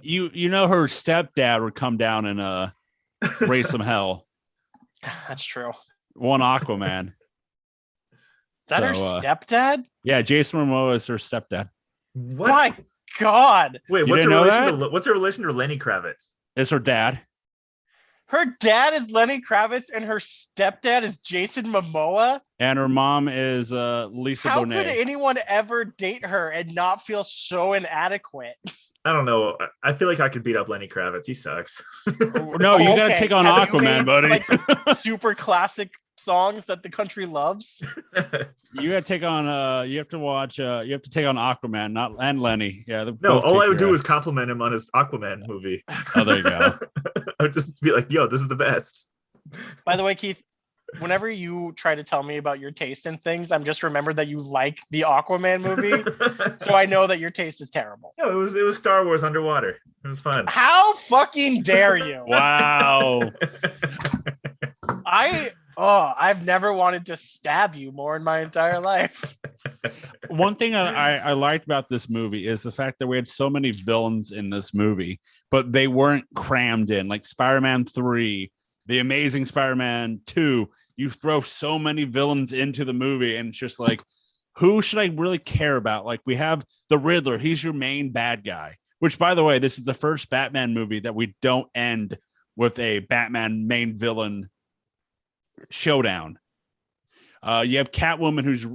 you know her stepdad would come down and raise some hell. That's true. One Aquaman. Is that her stepdad? Yeah, Jason Momoa is her stepdad. What? My God. Wait, what's her relation to Lenny Kravitz? It's her dad. Her dad is Lenny Kravitz and her stepdad is Jason Momoa. And her mom is Lisa How Bonet. could anyone ever date her and not feel so inadequate? I don't know. I feel like I could beat up Lenny Kravitz. He sucks. No, you got to take on Aquaman, buddy. Like, super classic songs that the country loves. You got to take on. You have to watch. You have to take on Aquaman, and Lenny. Yeah. No, all I would do is compliment him on his Aquaman movie. Oh, there you go. I would just be like, "Yo, this is the best." By the way, Keith, whenever you try to tell me about your taste in things, I'm just remembered that you like the Aquaman movie, so I know that your taste is terrible. No, it was Star Wars underwater. It was fun. How fucking dare you? Wow. I've never wanted to stab you more in my entire life. One thing I liked about this movie is the fact that we had so many villains in this movie, but they weren't crammed in. Like Spider-Man 3, The Amazing Spider-Man 2, you throw so many villains into the movie and it's just like, who should I really care about? Like, we have the Riddler. He's your main bad guy, which, by the way, this is the first Batman movie that we don't end with a Batman main villain showdown. You have Catwoman, who's,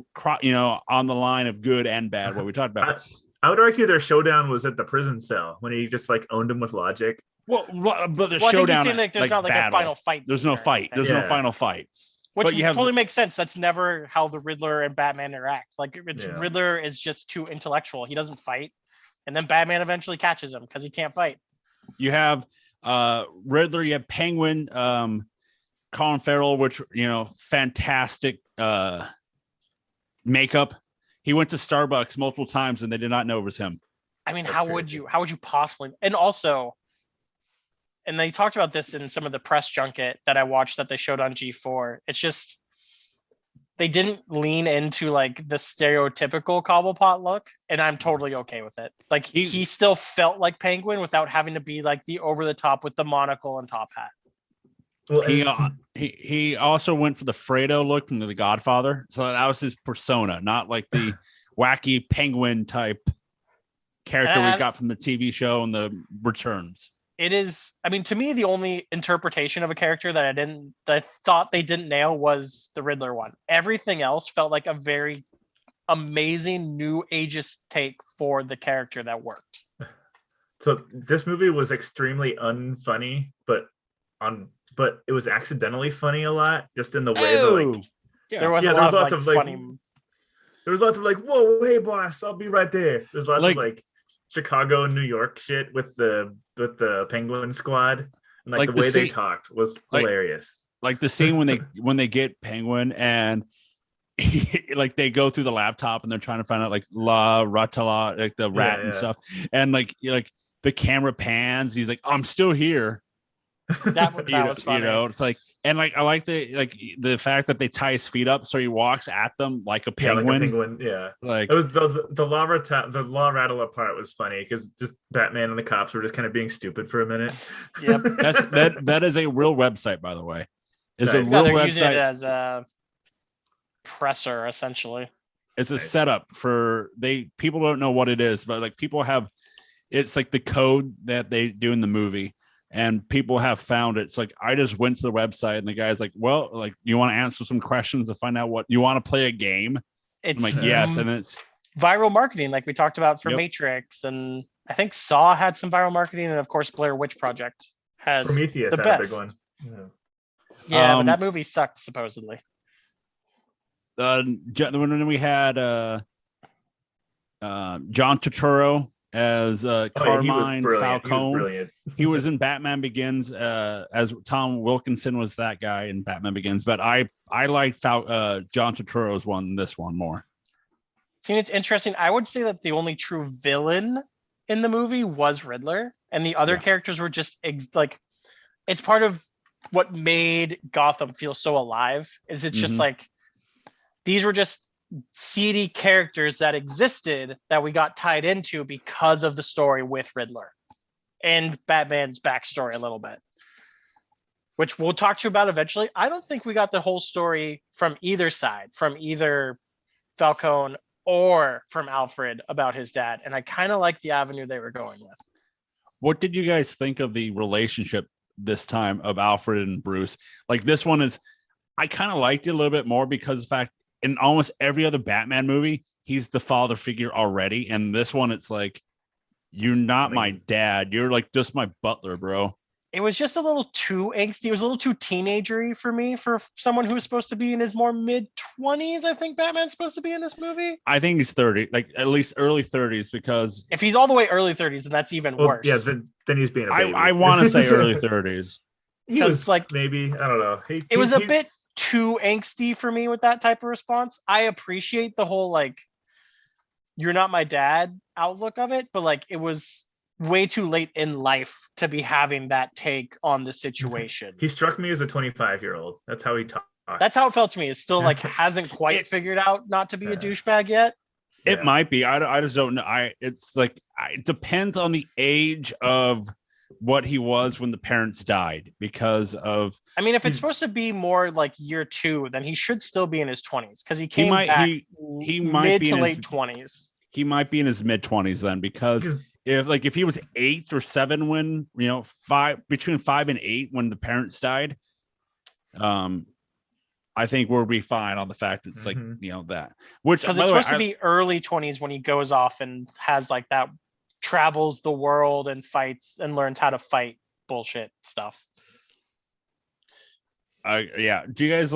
on the line of good and bad, what we talked about. I would argue their showdown was at the prison cell when he just like owned him with logic. Well, but the showdown, there's not like a final fight. There's no fight. There's no final fight. Which totally makes sense. That's never how the Riddler and Batman interact. Like, Riddler is just too intellectual. He doesn't fight. And then Batman eventually catches him because he can't fight. You have Riddler, you have Penguin, Colin Farrell, which, fantastic makeup. He went to Starbucks multiple times and they did not know it was him. I mean, how would you possibly? And also, and they talked about this in some of the press junket that I watched that they showed on G4. It's just, they didn't lean into like the stereotypical Cobblepot look, and I'm totally okay with it. Like, he still felt like Penguin without having to be like the over the top with the monocle and top hat. Well, he also went for the Fredo look from The Godfather, so that was his persona, not like the wacky Penguin type character we got from the TV show and the Returns. It is, I mean, to me, the only interpretation of a character that I thought they didn't nail was the Riddler one. Everything else felt like a very amazing new ageist take for the character that worked. So this movie was extremely unfunny, but it was accidentally funny a lot, just in the way there was lots of funny. There was lots of like, whoa, hey boss, I'll be right there. There's lots of like Chicago and New York shit with the Penguin Squad, and like the way they talked was hilarious. Like the scene when they get Penguin and like they go through the laptop and they're trying to find out like La Ratala, like the rat and stuff, and like the camera pans. He's like, I'm still here. That was funny. It's like, and like I like the fact that they tie his feet up so he walks at them like a penguin. Like a penguin, yeah. Like it was the law rattler part was funny because just Batman and the cops were just kind of being stupid for a minute. Yep. that is a real website, by the way. It's nice. a real website. Using it as a presser, essentially. It's a setup for people don't know what it is, but like people have, it's like the code that they do in the movie. And people have found it. It's like, I just went to the website and the guy's like, well, like, you want to answer some questions to find out what you want to play a game? I'm like, yes. And it's viral marketing, like we talked about for Matrix. And I think Saw had some viral marketing. And of course, Blair Witch Project had Prometheus the had best. a big one. Yeah, but that movie sucked, supposedly. When we had John Turturro as Carmine Falcone. He was in Batman Begins as Tom Wilkinson was that guy in Batman Begins, but I like John Turturro's this one more. See, it's interesting. I would say that the only true villain in the movie was Riddler, and the other characters were just like, it's part of what made Gotham feel so alive. Is it's just like these were just seedy characters that existed that we got tied into because of the story with Riddler and Batman's backstory a little bit, which we'll talk to you about eventually. I don't think we got the whole story from either side, from either Falcone or from Alfred about his dad. And I kind of like the avenue they were going with. What did you guys think of the relationship this time of Alfred and Bruce? Like this one I kind of liked it a little bit more because of the fact in almost every other Batman movie, he's the father figure already. And this one, it's like, you're not my dad. You're like just my butler, bro. It was just a little too angsty. It was a little too teenagery for me, for someone who was supposed to be in his more mid-20s. I think Batman's supposed to be in this movie. I think he's 30, like at least early 30s, because if he's all the way early 30s, then that's even worse. Yeah, then he's being a baby. I want to say early 30s. He was like, maybe, I don't know. It was a bit too angsty for me with that type of response. I appreciate the whole like, you're not my dad outlook of it, but like it was way too late in life to be having that take on the situation. He struck me as a 25-year-old. That's how he talked. That's how it felt to me. It's still like hasn't quite figured out not to be a douchebag yet. It might be. I just don't know. It's like it depends on the age of what he was when the parents died because of. I mean, if it's supposed to be more like year 2, then he should still be in his 20s because he came might back he might mid be to in late his 20s. He might be in his mid 20s then, because if he was 8 or 7 when between 5 and 8 when the parents died, I think we'll be fine on the fact that it's like that, which because it's supposed to be early 20s when he goes off and has like that, travels the world and fights and learns how to fight bullshit stuff. Yeah. Do you guys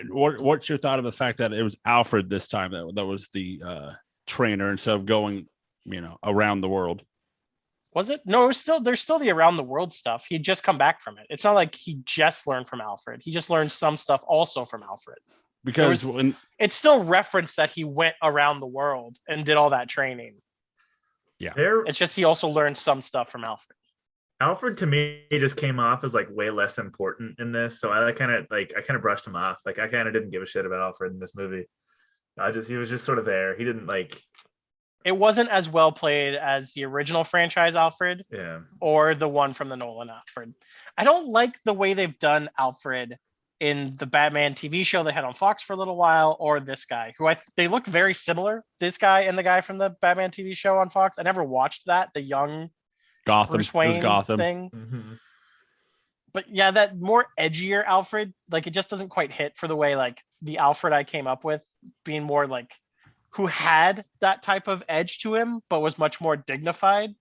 what's your thought of the fact that it was Alfred this time that was the trainer instead of going around the world? Was it? No, there's still the around the world stuff. He'd just come back from it. It's not like he just learned from Alfred. He just learned some stuff also from Alfred. Because it's still referenced that he went around the world and did all that training. Yeah. It's just he also learned some stuff from Alfred. Alfred to me just came off as like way less important in this, so I kind of brushed him off. Like I kind of didn't give a shit about Alfred in this movie. He was just sort of there. He didn't like. It wasn't as well played as the original franchise Alfred, or the one from the Nolan Alfred. I don't like the way they've done Alfred in the Batman TV show they had on Fox for a little while, or this guy, who they look very similar. This guy and the guy from the Batman TV show on Fox. I never watched that. The young Gotham, Bruce Wayne thing. Mm-hmm. But yeah, that more edgier Alfred, like it just doesn't quite hit for the way like the Alfred I came up with, being more like who had that type of edge to him, but was much more dignified.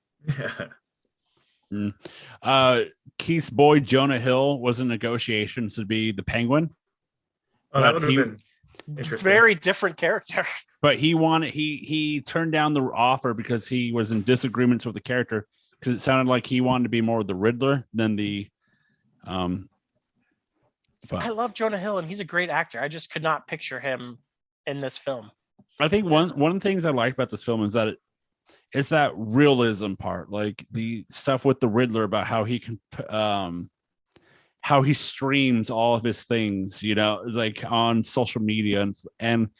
Keith's boy Jonah Hill was in negotiations to be the Penguin. Oh, that would have been interesting. Very different character. But he turned down the offer because he was in disagreements with the character, because it sounded like he wanted to be more of the Riddler than the. I love Jonah Hill and he's a great actor. I just could not picture him in this film. I think one of the things I like about this film is that it's that realism part, like the stuff with the Riddler about how he can, how he streams all of his things, like on social media, and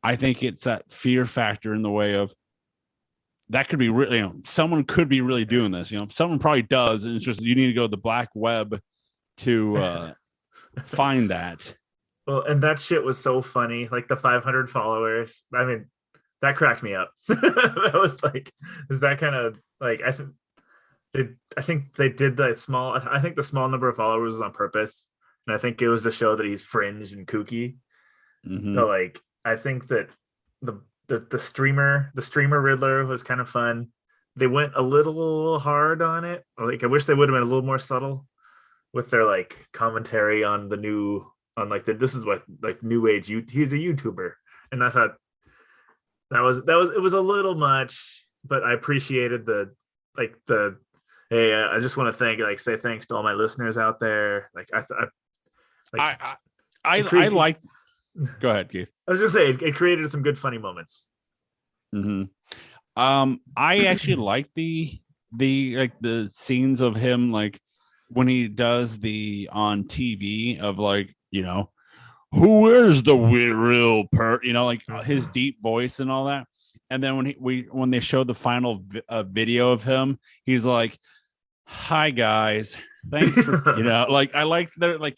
I think it's that fear factor in the way of that could be really, someone could be really doing this, someone probably does, and it's just you need to go to the black web to find that. Well, and that shit was so funny. Like the 500 followers. I mean, that cracked me up. That was like, is that kind of like, I think they did that small. I think the small number of followers was on purpose, and I think it was to show that he's fringe and kooky. Mm-hmm. So like, I think that the streamer Riddler was kind of fun. They went a little hard on it. Like I wish they would have been a little more subtle with their like commentary on the new. On like this is what like new age he's a YouTuber, and I thought that was it was a little much, but I appreciated the hey, I just want to say thanks to all my listeners out there. Like I like. Go ahead, Keith. I was just saying it created some good funny moments. Mm-hmm. I actually like the scenes of him like when he does the on TV of like. Who is the real like his deep voice and all that. And then when they showed the final video of him, he's like, "Hi guys, thanks for like I like that like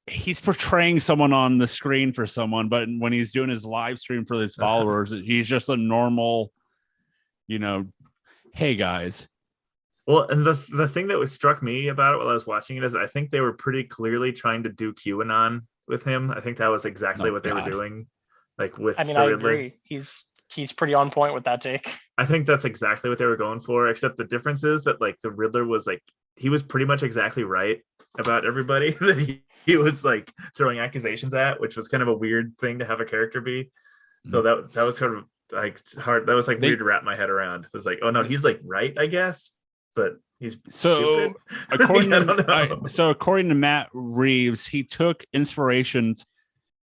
he's portraying someone on the screen for someone, but when he's doing his live stream for his followers, he's just a normal, hey guys." Well, and the thing that struck me about it while I was watching it is I think they were pretty clearly trying to do QAnon with him. I think that was exactly what they were doing. Like with I agree. He's pretty on point with that take. I think that's exactly what they were going for, except the difference is that like the Riddler was like he was pretty much exactly right about everybody that he was like throwing accusations at, which was kind of a weird thing to have a character be. So that was sort of like hard. That was like weird to wrap my head around. It was like, oh no, he's like right, I guess. But he's stupid. According to Matt Reeves, he took inspirations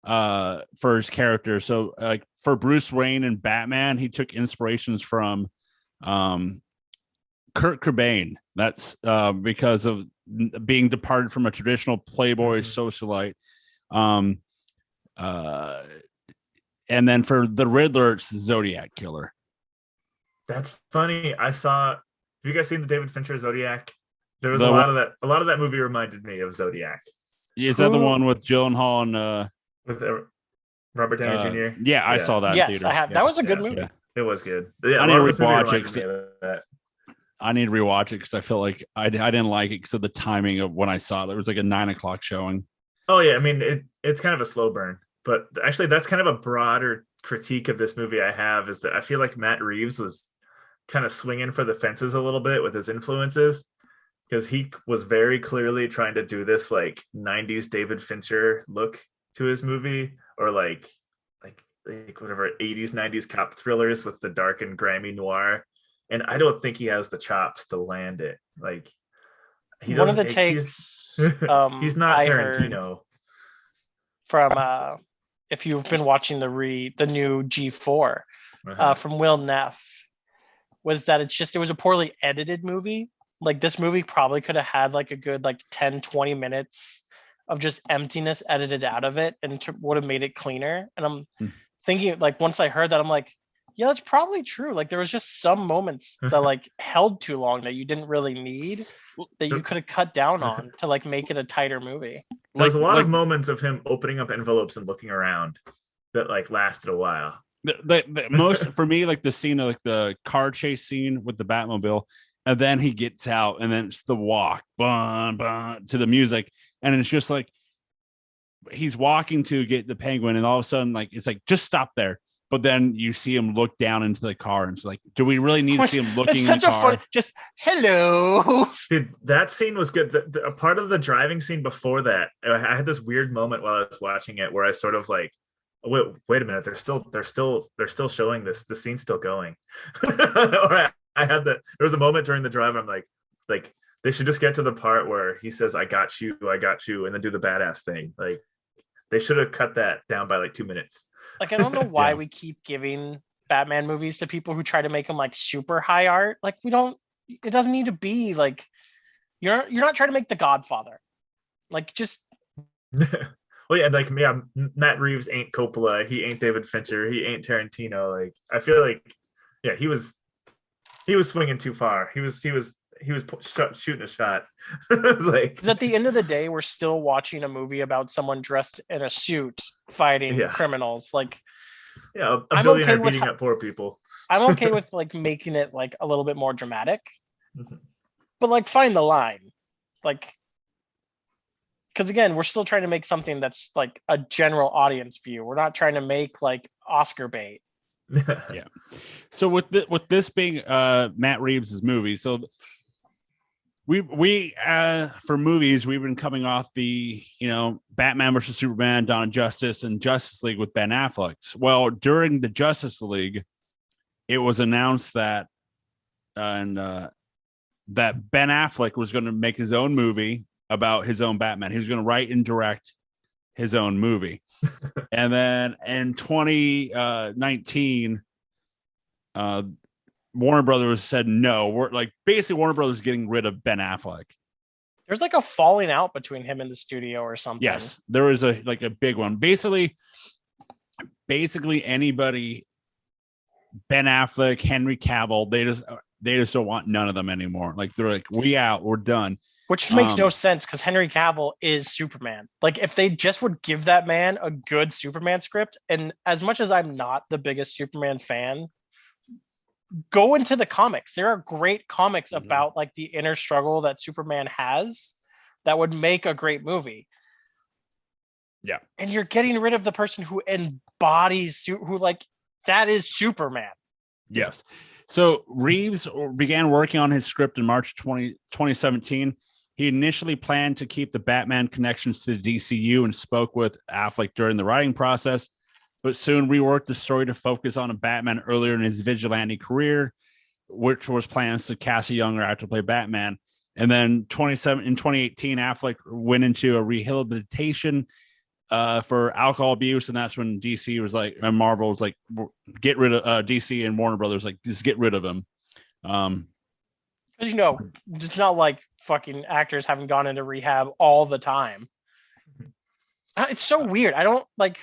for his character. So like for Bruce Wayne and Batman, he took inspirations from Kurt Cobain. That's because of being departed from a traditional playboy socialite. And then for the Riddler, it's the Zodiac Killer. That's funny. Have you guys seen the David Fincher Zodiac There was a lot of that. A lot of that movie reminded me of Zodiac. Is that the one with Gyllenhaal and with Robert Downey Jr.? Yeah, I saw that. In yes, theater. I have. Yeah. That was a good movie. Yeah. It was good. Yeah, I need to rewatch it. I need to rewatch it because I feel like I didn't like it because of the timing of when I saw it. There was like a 9:00 showing. Oh yeah, I mean it's kind of a slow burn, but actually that's kind of a broader critique of this movie I have is that I feel like Matt Reeves was kind of swinging for the fences a little bit with his influences because he was very clearly trying to do this like 90s David Fincher look to his movie or like whatever 80s 90s cop thrillers with the dark and grimy noir, and I don't think he has the chops to land it. Like one of the takes he's not Tarantino. From if you've been watching the new G4 from Will Neff was that it was a poorly edited movie. Like this movie probably could have had like a good like 10-20 minutes of just emptiness edited out of it and would have made it cleaner. And I'm thinking like once I heard that I'm like, yeah, that's probably true. Like there was just some moments that like held too long that you didn't really need that you could have cut down on to like make it a tighter movie. There's a lot of moments of him opening up envelopes and looking around that like lasted a while. The most for me, like the scene of like the car chase scene with the Batmobile, and then he gets out, and then it's the walk, bun, bun, to the music, and it's just like he's walking to get the penguin, and all of a sudden, like it's like just stop there. But then you see him look down into the car, and it's like, do we really need to see him looking in the car? Just hello. Dude, that scene was good. A part of the driving scene before that, I had this weird moment while I was watching it where I sort of like, wait a minute, they're still showing this. The scene's still going. Or I had that. There was a moment during the drive. I'm like they should just get to the part where he says, I got you, and then do the badass thing. Like they should have cut that down by like 2 minutes. Like, I don't know why we keep giving Batman movies to people who try to make them like super high art. Like it doesn't need to be like, you're not trying to make The Godfather. Like just. Well, yeah, like, yeah, Matt Reeves ain't Coppola. He ain't David Fincher. He ain't Tarantino. Like, I feel like, yeah, he was swinging too far. He was shooting a shot. Like, because at the end of the day, we're still watching a movie about someone dressed in a suit fighting criminals. Like, yeah, a billionaire beating up poor people. I'm okay with like making it like a little bit more dramatic, but like find the line, like, because again, we're still trying to make something that's like a general audience view. We're not trying to make like Oscar bait. Yeah. So with this being Matt Reeves' movie, so we for movies we've been coming off the Batman versus Superman, Dawn of Justice, and Justice League with Ben Affleck. Well, during the Justice League, it was announced that that Ben Affleck was going to make his own movie about his own Batman. He was going to write and direct his own movie. And then in 2019, Warner Brothers said no. We're like basically Warner Brothers getting rid of Ben Affleck. There's like a falling out between him and the studio or something. Yes, there was a big one. Basically anybody, Ben Affleck, Henry Cavill, they just don't want none of them anymore. Like they're like, we're done. Which makes no sense because Henry Cavill is Superman. Like if they just would give that man a good Superman script, and as much as I'm not the biggest Superman fan, go into the comics. There are great comics about like the inner struggle that Superman has that would make a great movie. Yeah. And you're getting rid of the person who embodies who like that is Superman. Yes. So Reeves began working on his script in March 2017. He initially planned to keep the Batman connections to the DCU and spoke with Affleck during the writing process, but soon reworked the story to focus on a Batman earlier in his vigilante career, which was plans to cast a younger actor to play Batman. And then in 2018, Affleck went into a rehabilitation for alcohol abuse, and that's when DC was like, and Marvel was like, get rid of DC, and Warner Brothers like, just get rid of him. Because it's not like fucking actors haven't gone into rehab all the time. It's so weird. I don't like.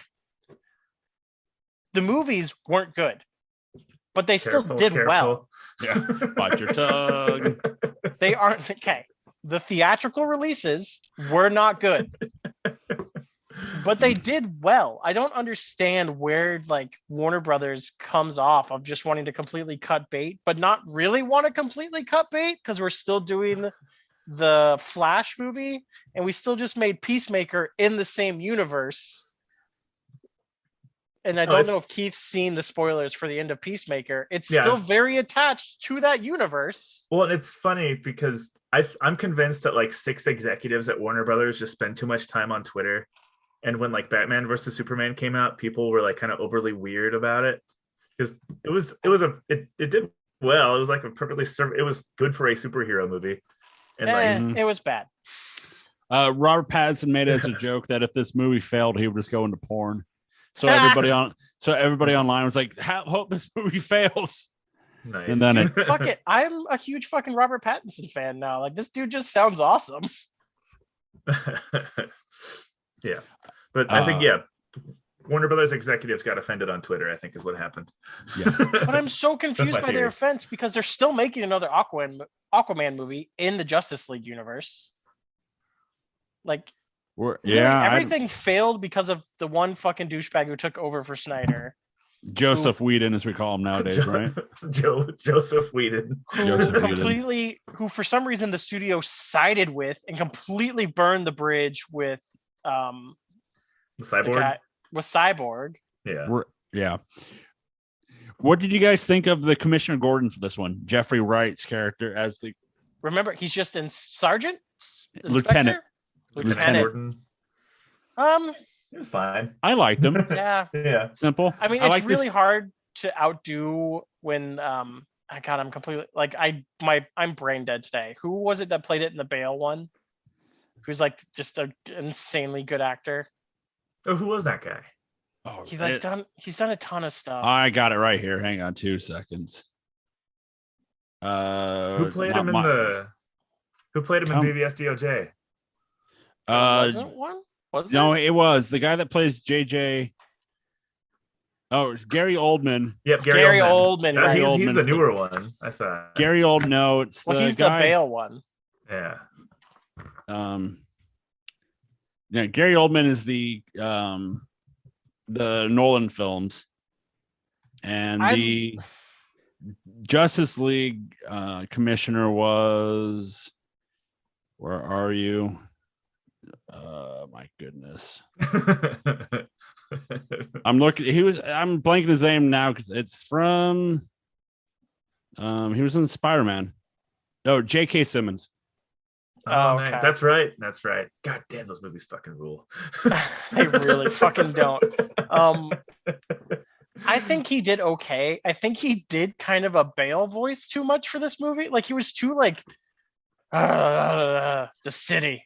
The movies weren't good, but they still did well. Yeah, bite your tongue. They aren't okay. the theatrical releases were not good. But they did well. I don't understand where like Warner Brothers comes off of just wanting to completely cut bait, but not really want to completely cut bait because we're still doing the Flash movie and we still just made Peacemaker in the same universe. And I don't know if Keith's seen the spoilers for the end of Peacemaker. It's still very attached to that universe. Well, and it's funny because I'm convinced that like 6 executives at Warner Brothers just spend too much time on Twitter. And when like Batman versus Superman came out, people were like kind of overly weird about it because it did well. It was like it was good for a superhero movie. And it was bad. Robert Pattinson made it as a joke that if this movie failed, he would just go into porn. So everybody online was like, hope this movie fails. Nice. And then fuck it. I'm a huge fucking Robert Pattinson fan now. Like this dude just sounds awesome. Yeah. But I think Warner Brothers executives got offended on Twitter, I think is what happened. Yes. But I'm so confused by their offense because they're still making another Aquaman movie in the Justice League universe. Like everything failed because of the one fucking douchebag who took over for Snyder. Joseph Whedon, as we call him nowadays, right? Joseph Whedon. Who for some reason the studio sided with and completely burned the bridge with Cyborg. Cyborg. Yeah. What did you guys think of the Commissioner Gordon for this one? Jeffrey Wright's character as the. Remember, he's just in Sergeant, Lieutenant Gordon. It was fine. I liked him. Yeah. Simple. I mean, it's really hard to outdo when I'm completely like I'm brain dead today. Who was it that played it in the Bale one? Who's like just an insanely good actor. Oh, who was that guy? Oh, he's done a ton of stuff. I got it right here. Hang on 2 seconds. Who played him in BVS DOJ? Wasn't one? No, it was the guy that plays JJ. Oh, it's Gary Oldman. Yep, Gary Oldman. He's the newer one, I thought. Gary Oldman. No, it's he's the Bale one. Yeah. Gary Oldman is the Nolan films, and the Justice League commissioner was. Where are you? My goodness. I'm blanking his name now because it's from. He was in Spider-Man. No, J.K. Simmons. Oh, okay. That's right. God damn, those movies fucking rule. They really fucking don't. I think he did okay. I think he did kind of a Bale voice too much for this movie. Like he was too like the city.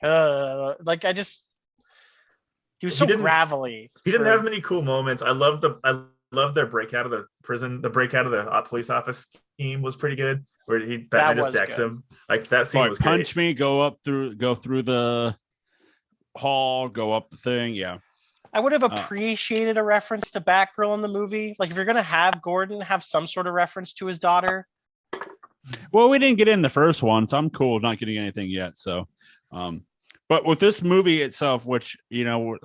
He was so gravelly. He didn't have many cool moments. I love their breakout of the prison. The breakout of the police office scheme was pretty good. Where Batman just decks him. Like that scene was punch great. Me, go through the hall, go up the thing. Yeah. I would have appreciated a reference to Batgirl in the movie. Like if you're gonna have Gordon have some sort of reference to his daughter. Well, we didn't get in the first one, so I'm cool with not getting anything yet. So but with this movie itself, which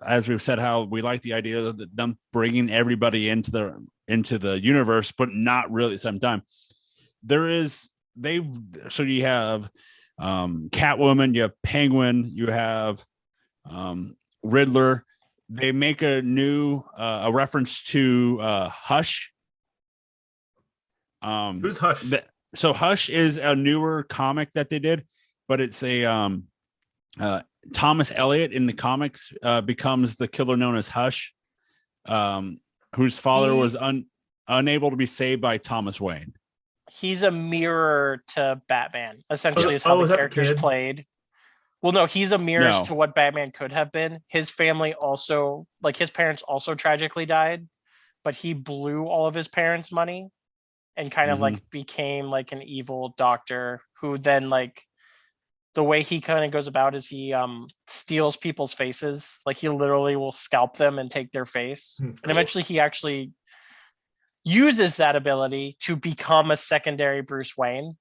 as we've said, how we like the idea of them bringing everybody into the universe, but not really at the same time. So you have Catwoman, you have Penguin, you have Riddler. They make a new a reference to Hush. Who's Hush? So Hush is a newer comic that they did, but it's a Thomas Elliot in the comics becomes the killer known as Hush, whose father was unable to be saved by Thomas Wayne. He's a mirror to Batman, essentially, is how the character's played. Well, no, he's a mirror to what Batman could have been. His family also, like his parents also tragically died, but he blew all of his parents' money and kind of like became like an evil doctor who then like the way he kind of goes about is he steals people's faces. Like he literally will scalp them and take their face. Cool. And eventually he actually uses that ability to become a secondary Bruce Wayne.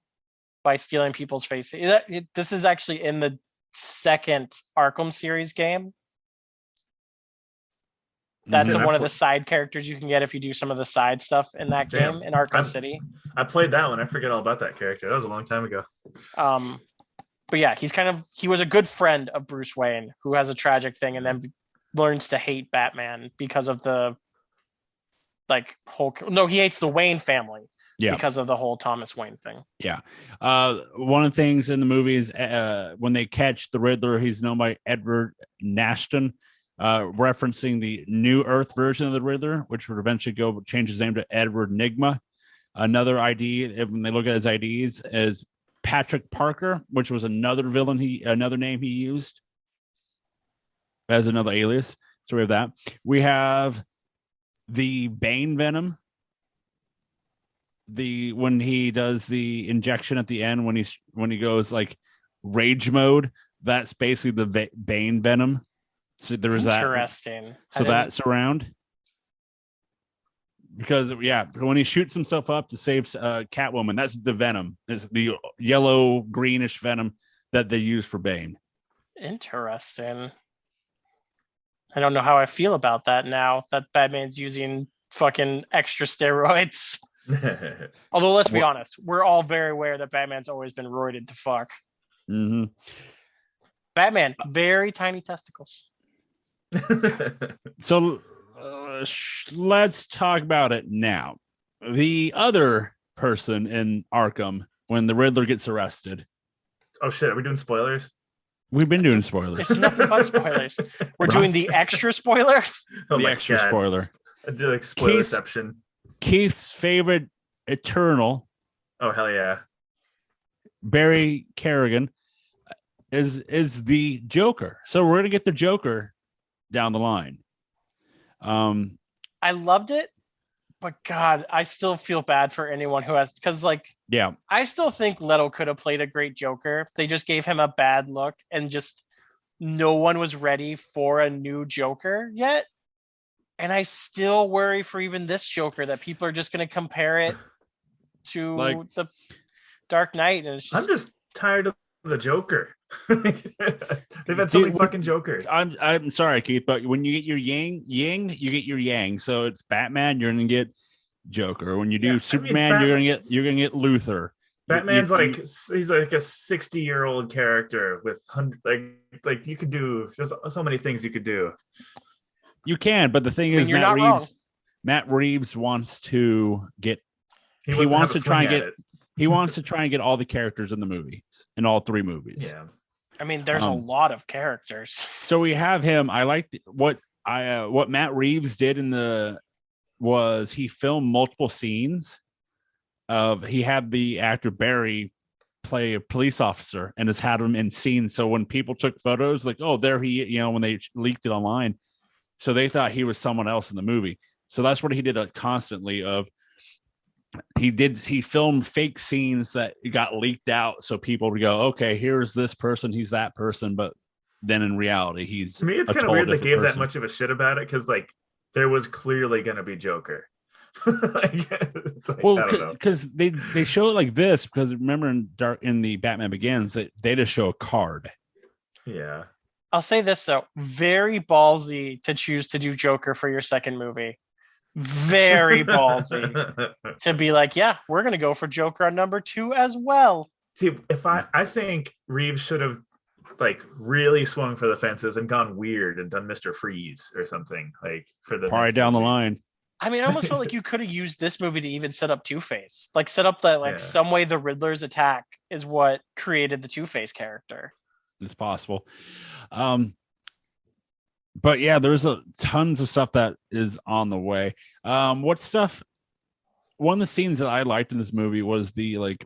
by stealing people's faces. This is actually in the second Arkham series game. That's one of the side characters you can get if you do some of the side stuff in that game in Arkham City. I played that one. I forget all about that character. That was a long time ago. But yeah, he was a good friend of Bruce Wayne, who has a tragic thing and then learns to hate Batman because of the he hates the Wayne family because of the whole Thomas Wayne thing. Yeah. One of the things in the movie is when they catch the Riddler, he's known by Edward Nashton. Referencing the New Earth version of the Riddler, which would eventually change his name to Edward Nigma. Another ID, when they look at his IDs, is Patrick Parker, which was another villain another name he used as another alias. So we have that. We have the Bane Venom. When he does the injection at the end, when he goes like rage mode, that's basically the Bane Venom. So there was that. Interesting. So that's around. Because when he shoots himself up to save Catwoman, that's the Venom. It's the yellow greenish Venom that they use for Bane. Interesting. I don't know how I feel about that now that Batman's using fucking extra steroids. Although let's be honest, we're all very aware that Batman's always been roided to fuck. Mm-hmm. Batman, very tiny testicles. So let's talk about it now. The other person in Arkham, when the Riddler gets arrested. Oh shit, are we doing spoilers? We've been doing spoilers. It's nothing but spoilers. We're doing the extra spoiler. The extra spoiler. I do like spoilerception. Keith's favorite Eternal. Oh hell yeah. Barry Kerrigan is the Joker. So we're gonna get the Joker down the line. I loved it, but God, I still feel bad for anyone who has, because I still think Leto could have played a great Joker. They just gave him a bad look, and just no one was ready for a new Joker yet. And I still worry for even this Joker that people are just going to compare it to the Dark Knight, and it's just, I'm just tired of the Joker. They've had so many fucking Jokers. I'm sorry, Keith, but when you get your yin, you get your yang. So it's Batman, you're gonna get Joker. When you do Superman, you're gonna get Luthor. Batman's he's like a 60-year-old character with like you could do. There's so many things you could do. You can, but the thing is, Matt Reeves wants to get. He wants to try and get all the characters in the movies, in all three movies. Yeah. I mean, there's a lot of characters. So we have him. I like what Matt Reeves did he filmed multiple scenes he had the actor Barry play a police officer and has had him in scenes. So when people took photos, like, oh, there he, when they leaked it online, so they thought he was someone else in the movie. So that's what he did constantly he filmed fake scenes that got leaked out so people would go, okay, here's this person, he's that person, but then in reality he's, to me it's kind of weird they gave that much of a shit about it, because there was clearly going to be Joker. Because they show it like this, because remember in the Batman Begins that they just show a card. Yeah, I'll say this though, very ballsy to choose to do Joker for your second movie. Very ballsy to be like, yeah, we're gonna go for Joker on number 2 as well. See, I think Reeves should have really swung for the fences and gone weird and done Mr. Freeze or something for the probably down the line. I mean, I almost felt like you could have used this movie to even set up Two-Face, set up that some way the Riddler's attack is what created the Two-Face character. It's possible. But yeah, there's tons of stuff that is on the way. One of the scenes that I liked in this movie was the not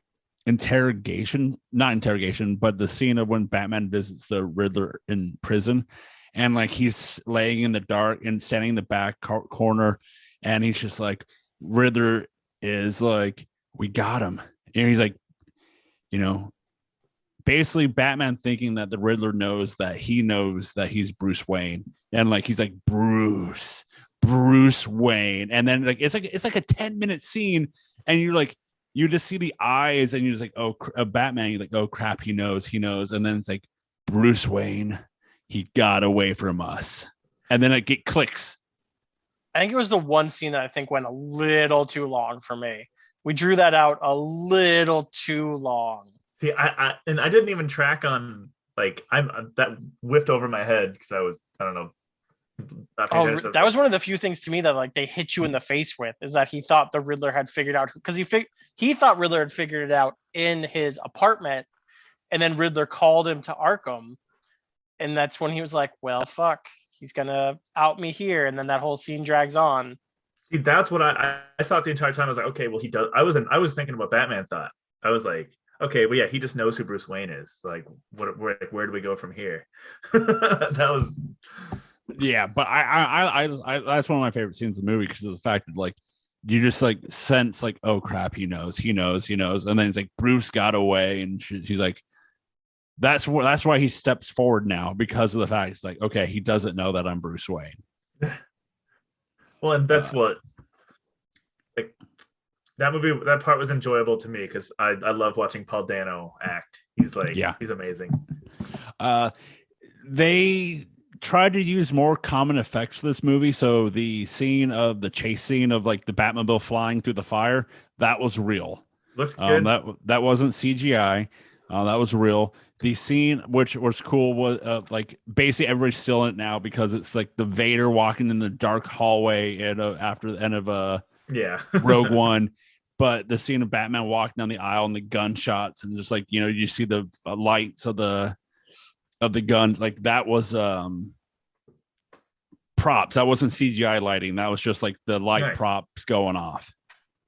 interrogation, but the scene of when Batman visits the Riddler in prison, and he's laying in the dark and standing in the back corner, and he's just like, Riddler is like, we got him. And he's like, basically Batman thinking that the Riddler knows that he's Bruce Wayne, and he's like, Bruce Wayne, and then it's like a 10-minute scene, and you're like, you just see the eyes, and you're just like, oh, Batman. You're like, oh crap, he knows, and then it's like Bruce Wayne, he got away from us, and then it clicks. I think it was the one scene that I think went a little too long for me. We drew that out a little too long. See, I didn't even track on, like, that whiffed over my head because I don't know. That was one of the few things to me that like they hit you in the face with, is that he thought the Riddler had figured out, because he thought Riddler had figured it out in his apartment, and then Riddler called him to Arkham, and that's when he was like, well, fuck, he's gonna out me here, and then that whole scene drags on. See, that's what I thought the entire time. I was like, okay, well, he does. I was thinking what Batman thought. I was like, okay, well, yeah, he just knows who Bruce Wayne is. Like, where do we go from here? That was. Yeah, but I that's one of my favorite scenes in the movie because of the fact that like you just like sense like, oh crap, he knows, and then it's like Bruce got away, and she's like, that's why he steps forward now, because of the fact it's like, okay, he doesn't know that I'm Bruce Wayne. Well, and that's what, like, that movie, that part was enjoyable to me because I love watching Paul Dano act. He's like, he's amazing. They tried to use more common effects for this movie. So the chase scene of like the Batmobile flying through the fire, that was real. Looked good. That wasn't CGI. That was real. The scene, which was cool, was like basically everybody's still in it now because it's like the Vader walking in the dark hallway after the end of Rogue One. But the scene of Batman walking down the aisle and the gunshots and just like, you see the lights of the gun, like that was props. That wasn't CGI lighting. That was just like the light props going off.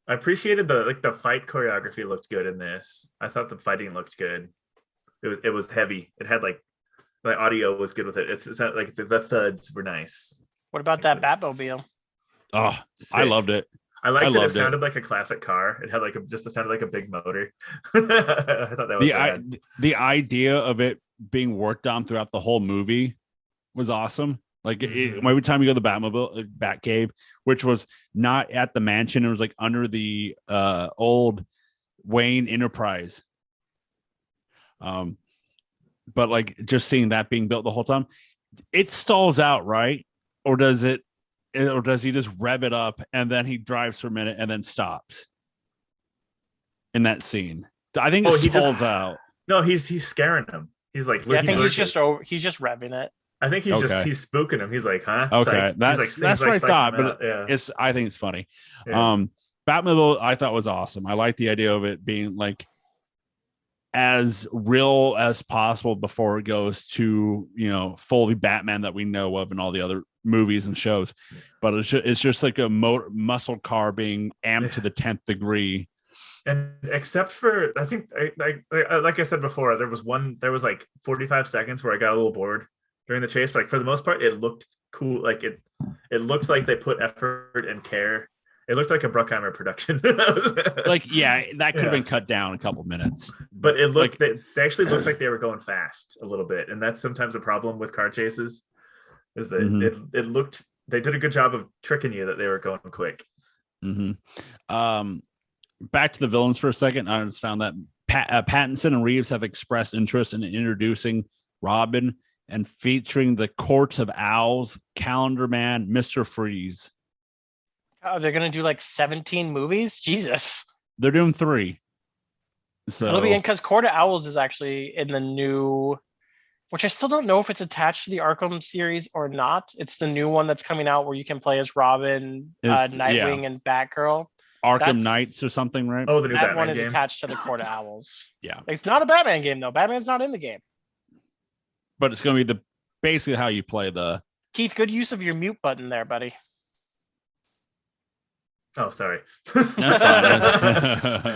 I appreciated the fight choreography looked good in this. I thought the fighting looked good. It was heavy. It had like the audio was good with it. It's not like the thuds were nice. What about that Batmobile? Oh, sick. I loved it. I liked that it sounded like a classic car. It had like it sounded like a big motor. I thought that was the idea of it being worked on throughout the whole movie was awesome. Like every time you go to the Batmobile, Batcave, which was not at the mansion, it was like under the old Wayne Enterprise. But like just seeing that being built the whole time, it stalls out, right? Or does he just rev it up and then he drives for a minute and then stops in that scene? I think it stalls out. No, he's scaring him. He's like, I think he's just revving it. I think he's spooking him. He's like, huh? Okay, that's what I thought, but I think it's funny. Yeah. Batmobile I thought was awesome. I like the idea of it being like as real as possible before it goes to fully Batman that we know of in all the other movies and shows. But it's just like a muscle car being amped to the 10th degree. And except for, I think, like I said before, there was like 45 seconds where I got a little bored during the chase. But like for the most part, it looked cool. Like it looked like they put effort and care. It looked like a Bruckheimer production. That could have been cut down a couple minutes. But it looked, they actually looked like they were going fast a little bit. And that's sometimes a problem with car chases, is that it looked, they did a good job of tricking you that they were going quick. Back to the villains for a second. I just found that Pattinson and Reeves have expressed interest in introducing Robin and featuring the Court of Owls, Calendar Man, Mr. Freeze. Oh, they're gonna do like 17 movies? Jesus. They're doing 3. So it'll be in, because Court of Owls is actually in the new, which I still don't know if it's attached to the Arkham series or not. It's the new one that's coming out where you can play as Robin, Nightwing, and Batgirl. That's Knights or something, right? Oh, the new that Batman one is game. Attached to the Court of Owls. Yeah. It's not a Batman game, though. Batman's not in the game. But it's going to be basically how you play the... Keith, good use of your mute button there, buddy. Oh, sorry. That's fine.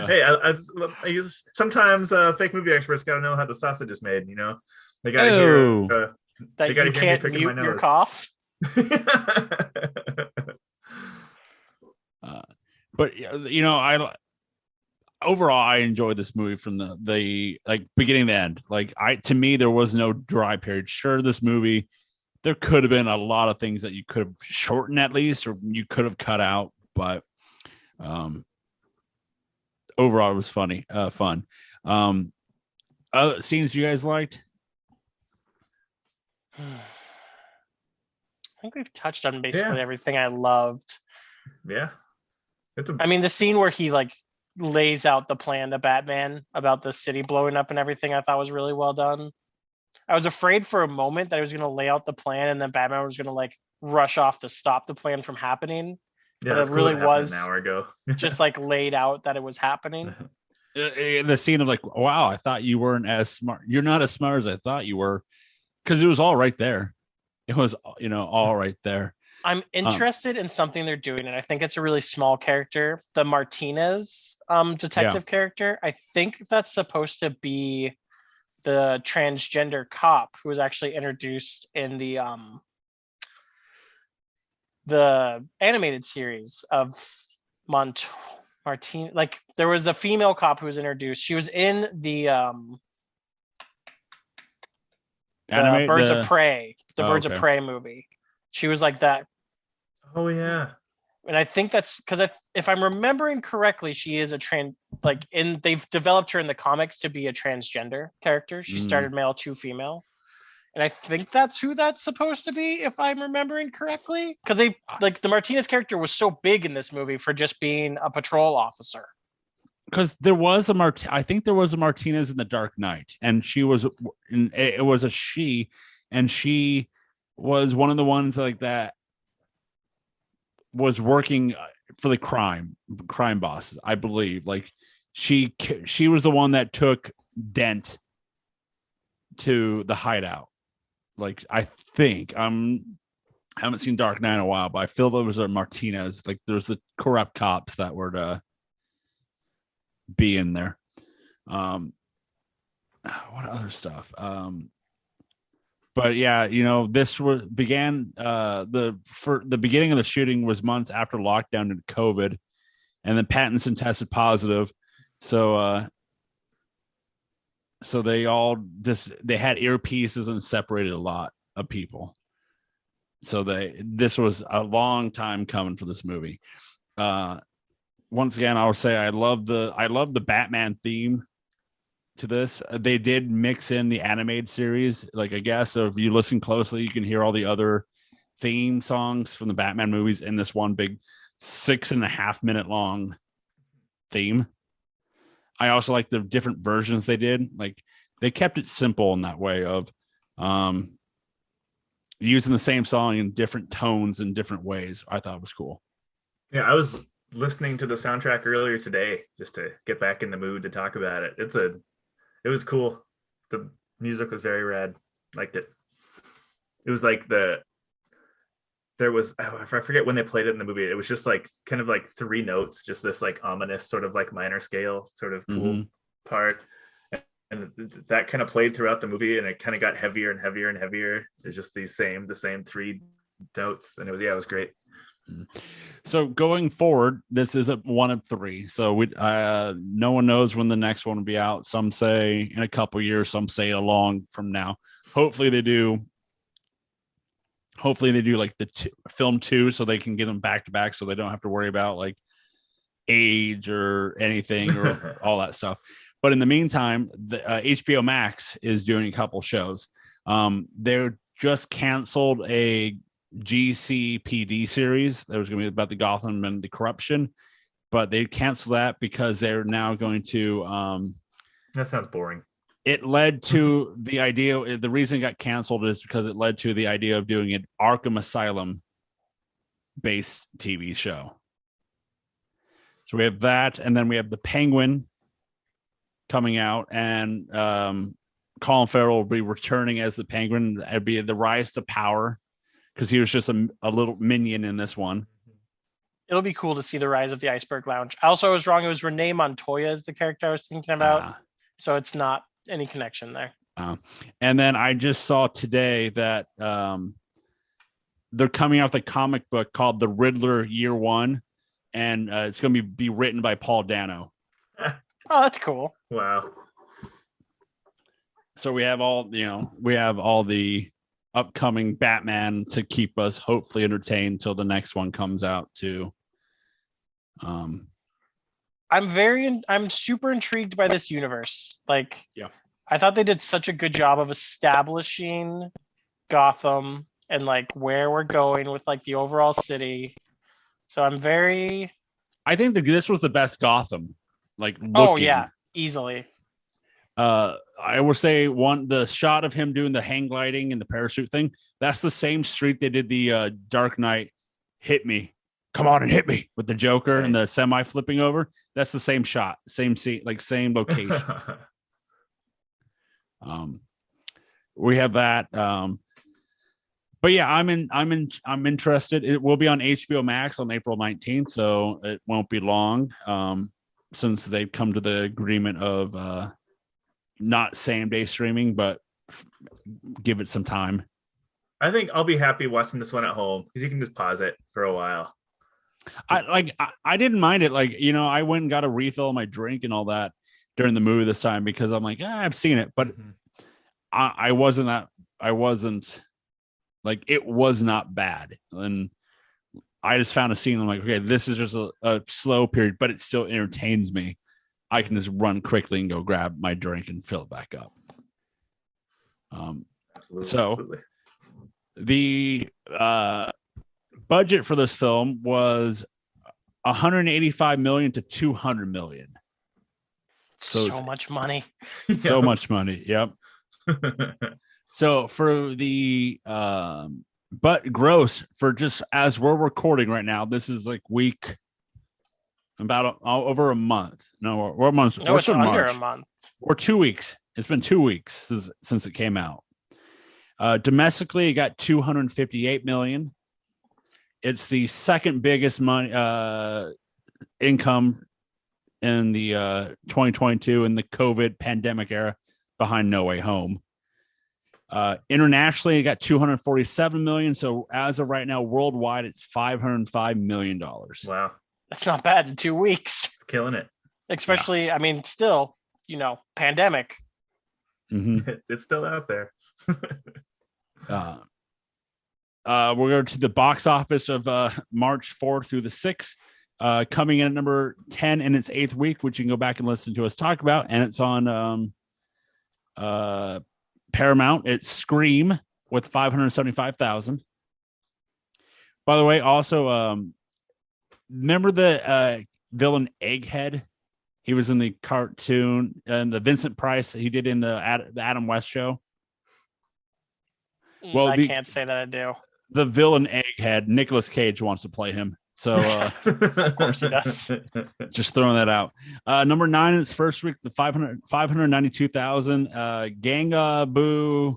Hey, I use, sometimes fake movie experts got to know how the sausage is made, They got to hear... that you can't mute your cough? But overall, I enjoyed this movie from the like beginning to end. Like to me, there was no dry period. Sure, this movie, there could have been a lot of things that you could have shortened at least, or you could have cut out. But overall it was fun. Other scenes you guys liked? I think we've touched on basically everything I loved. Yeah. I mean, the scene where he like lays out the plan to Batman about the city blowing up and everything, I thought was really well done. I was afraid for a moment that he was going to lay out the plan and then Batman was going to like rush off to stop the plan from happening. Yeah, but it really was an hour ago. just like laid out that it was happening. The scene of like, wow, I thought you weren't as smart. You're not as smart as I thought you were, because it was all right there. It was, all right there. I'm interested in something they're doing, and I think it's a really small character, the Martinez detective character. I think that's supposed to be the transgender cop who was actually introduced in the animated series of Martin. Like there was a female cop who was introduced. She was in the Birds of Prey, Birds of Prey movie. She was like that. Oh yeah. And I think that's because if I'm remembering correctly, she is they've developed her in the comics to be a transgender character. She started male to female. And I think that's who that's supposed to be, if I'm remembering correctly. Because the Martinez character was so big in this movie for just being a patrol officer. Because there was I think there was a Martinez in The Dark Knight, and it was a she, and she was one of the ones like that was working for the crime bosses, I believe. Like she was the one that took Dent to the hideout. Like I think I haven't seen Dark Knight in a while, but I feel there was a Martinez. Like there's the corrupt cops that were to be in there. What other stuff? But yeah, this began the beginning of the shooting was months after lockdown and COVID, and then Pattinson tested positive. So they had earpieces and separated a lot of people. So this was a long time coming for this movie. Once again, I would say I love the Batman theme to this. They did mix in the animated series, like I guess. So if you listen closely, you can hear all the other theme songs from the Batman movies in this one big 6.5 minute long theme. I also like the different versions they did. Like they kept it simple in that way of using the same song in different tones in different ways. I thought it was cool. Yeah, I was listening to the soundtrack earlier today just to get back in the mood to talk about it. It was cool. The music was very rad. Liked it. It was like I forget when they played it in the movie. It was just like kind of like 3 notes, just this like ominous sort of like minor scale sort of cool part. And that kind of played throughout the movie, and it kind of got heavier and heavier and heavier. It's just the same 3 notes, and it was great. So going forward, this is a 1 of 3. So no one knows when the next one will be out. Some say in a couple years, some say a long from now. Hopefully they do like the film 2, so they can get them back to back, so they don't have to worry about like age or anything or all that stuff. But in the meantime, the HBO Max is doing a couple shows. They just canceled a GCPD series that was going to be about the Gotham and the corruption, but they canceled that because they're now going to that sounds boring. It led to the idea, the reason it got canceled is because it led to the idea of doing an Arkham Asylum based TV show. So we have that, and then we have the Penguin coming out, and Colin Farrell will be returning as the Penguin. It'd be the Rise to Power, because he was just a little minion in this one. It'll be cool to see the rise of the Iceberg Lounge. Also, I was wrong. It was Renee Montoya is the character I was thinking about. So it's not any connection there. And then I just saw today that they're coming out with a comic book called The Riddler Year One, and it's going to be written by Paul Dano. Oh, that's cool. Wow. So we have all the upcoming Batman to keep us hopefully entertained until the next one comes out too. I'm super intrigued by this universe. Like, Yeah. I thought they did such a good job of establishing Gotham and like where we're going with like the overall city. So I'm very. I think that this was the best Gotham. Like looking. Oh yeah, easily. I will say the shot of him doing the hang gliding and the parachute thing. That's the same street they did the Dark Knight. Hit me, come on and hit me with the Joker and the semi flipping over. That's the same shot, same scene, like same location. We have that. But yeah, I'm interested. It will be on HBO Max on April 19th, so it won't be long. Since they've come to the agreement of not same day streaming, but give it some time. I think I'll be happy watching this one at home because you can just pause it for a while. I didn't mind it. Like, I went and got a refill of my drink and all that during the movie this time because I'm like, I've seen it, but I wasn't like, it was not bad. And I just found a scene. I'm like, okay, this is just a slow period, but it still entertains me. I can just run quickly and go grab my drink and fill it back up. Absolutely. The budget for this film was $185 million to $200 million. So much money. So much money. Yep. So for the but gross for just as we're recording right now, this is like week about over a month. No, we're a month. No, it's under a month. Or 2 weeks. It's been 2 weeks since it came out. Domestically, it got $258 million. It's the second biggest income in the 2022 in the COVID pandemic era, behind No Way Home. Internationally, it got $247 million. So as of right now, worldwide, it's $505 million. Wow, that's not bad in 2 weeks. It's killing it. Especially, yeah. I mean, still, pandemic. Mm-hmm. It's still out there. We're going to the box office of March 4th through the 6th. Coming in at number 10 in its 8th week, which you can go back and listen to us talk about, and it's on Paramount. It's Scream with 575,000. By the way, also remember the villain Egghead? He was in the cartoon and the Vincent Price he did in the Adam West show. Well, I can't say that I do. The villain Egghead, Nicolas Cage wants to play him. So of course he does. Just throwing that out. Number 9 in its first week, the 592,000. Gangaboo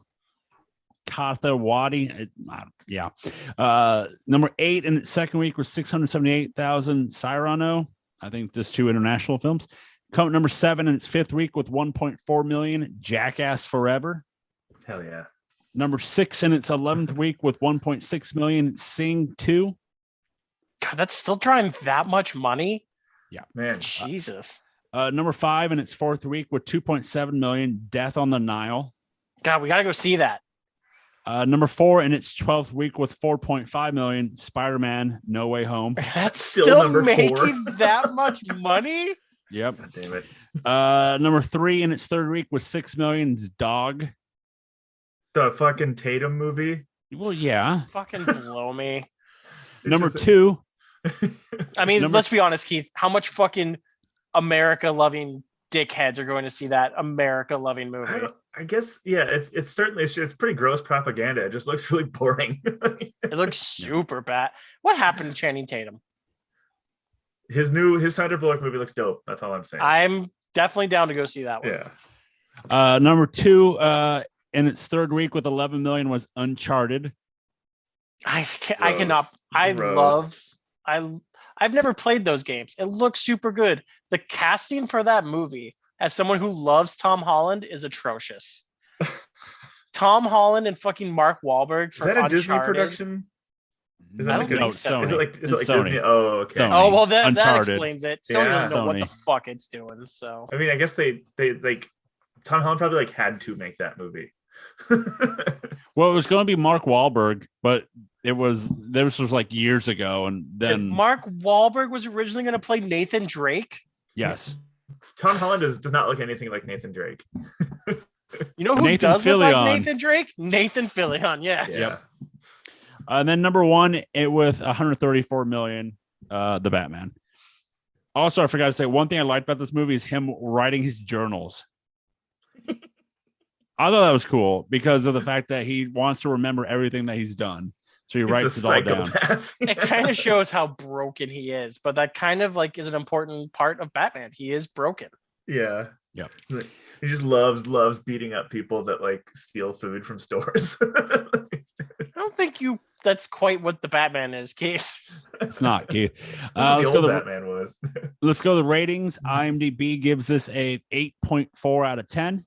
Kathawadi. Yeah. Number 8 in its second week was 678,000. Cyrano. I think this 2 international films. Number 7 in its 5th week with 1.4 million. Jackass Forever. Hell yeah. Number 6 in its 11th week with 1.6 million. Sing 2. God, that's still drawing that much money. Yeah, man. Jesus. Number 5 in its 4th week with 2.7 million. Death on the Nile. God, we gotta go see that. Number 4 in its 12th week with 4.5 million. Spider-Man: No Way Home. That's still making that much money. Yep. God damn it. Number 3 in its 3rd week with 6 million. Dog. The fucking Tatum movie. Well, yeah. Fucking blow me. Number 2. I mean, let's be honest, Keith. How much fucking America-loving dickheads are going to see that America-loving movie? I guess, yeah. It's certainly it's pretty gross propaganda. It just looks really boring. It looks super bad. What happened to Channing Tatum? His Sandra Bullock movie looks dope. That's all I'm saying. I'm definitely down to go see that one. Yeah. Number 2 in its 3rd week with 11 million was Uncharted. I've never played those games. It looks super good. The casting for that movie, as someone who loves Tom Holland, is atrocious. Tom Holland and fucking Mark Wahlberg. For is that a Disney production? Is that Sony. Is it like Sony. Disney? Oh, okay. Sony. Oh well, that explains it. Sony doesn't know Sony. what the fuck it's doing. So I mean, I guess they like Tom Holland probably like had to make that movie. Well, it was going to be Mark Wahlberg, but this was like years ago, and then Mark Wahlberg was originally going to play Nathan Drake. Yes. Tom Holland does not look anything like Nathan Drake. You know who Nathan does look like Fillion. Nathan Drake? Nathan Fillion, yes. Yeah. Yep. And then number one, it with 134 million, the Batman. Also, I forgot to say one thing I liked about this movie is him writing his journals. I thought that was cool because of the fact that he wants to remember everything that he's done. So he writes it all down. It kind of shows how broken he is, but that kind of like is an important part of Batman. He is broken. Yeah. Yeah. He just loves beating up people that like steal food from stores. I don't think that's quite what the Batman is, Keith. It's not, Keith. Let's go. Batman was. Let's go to the ratings. IMDb gives this a 8.4 out of 10.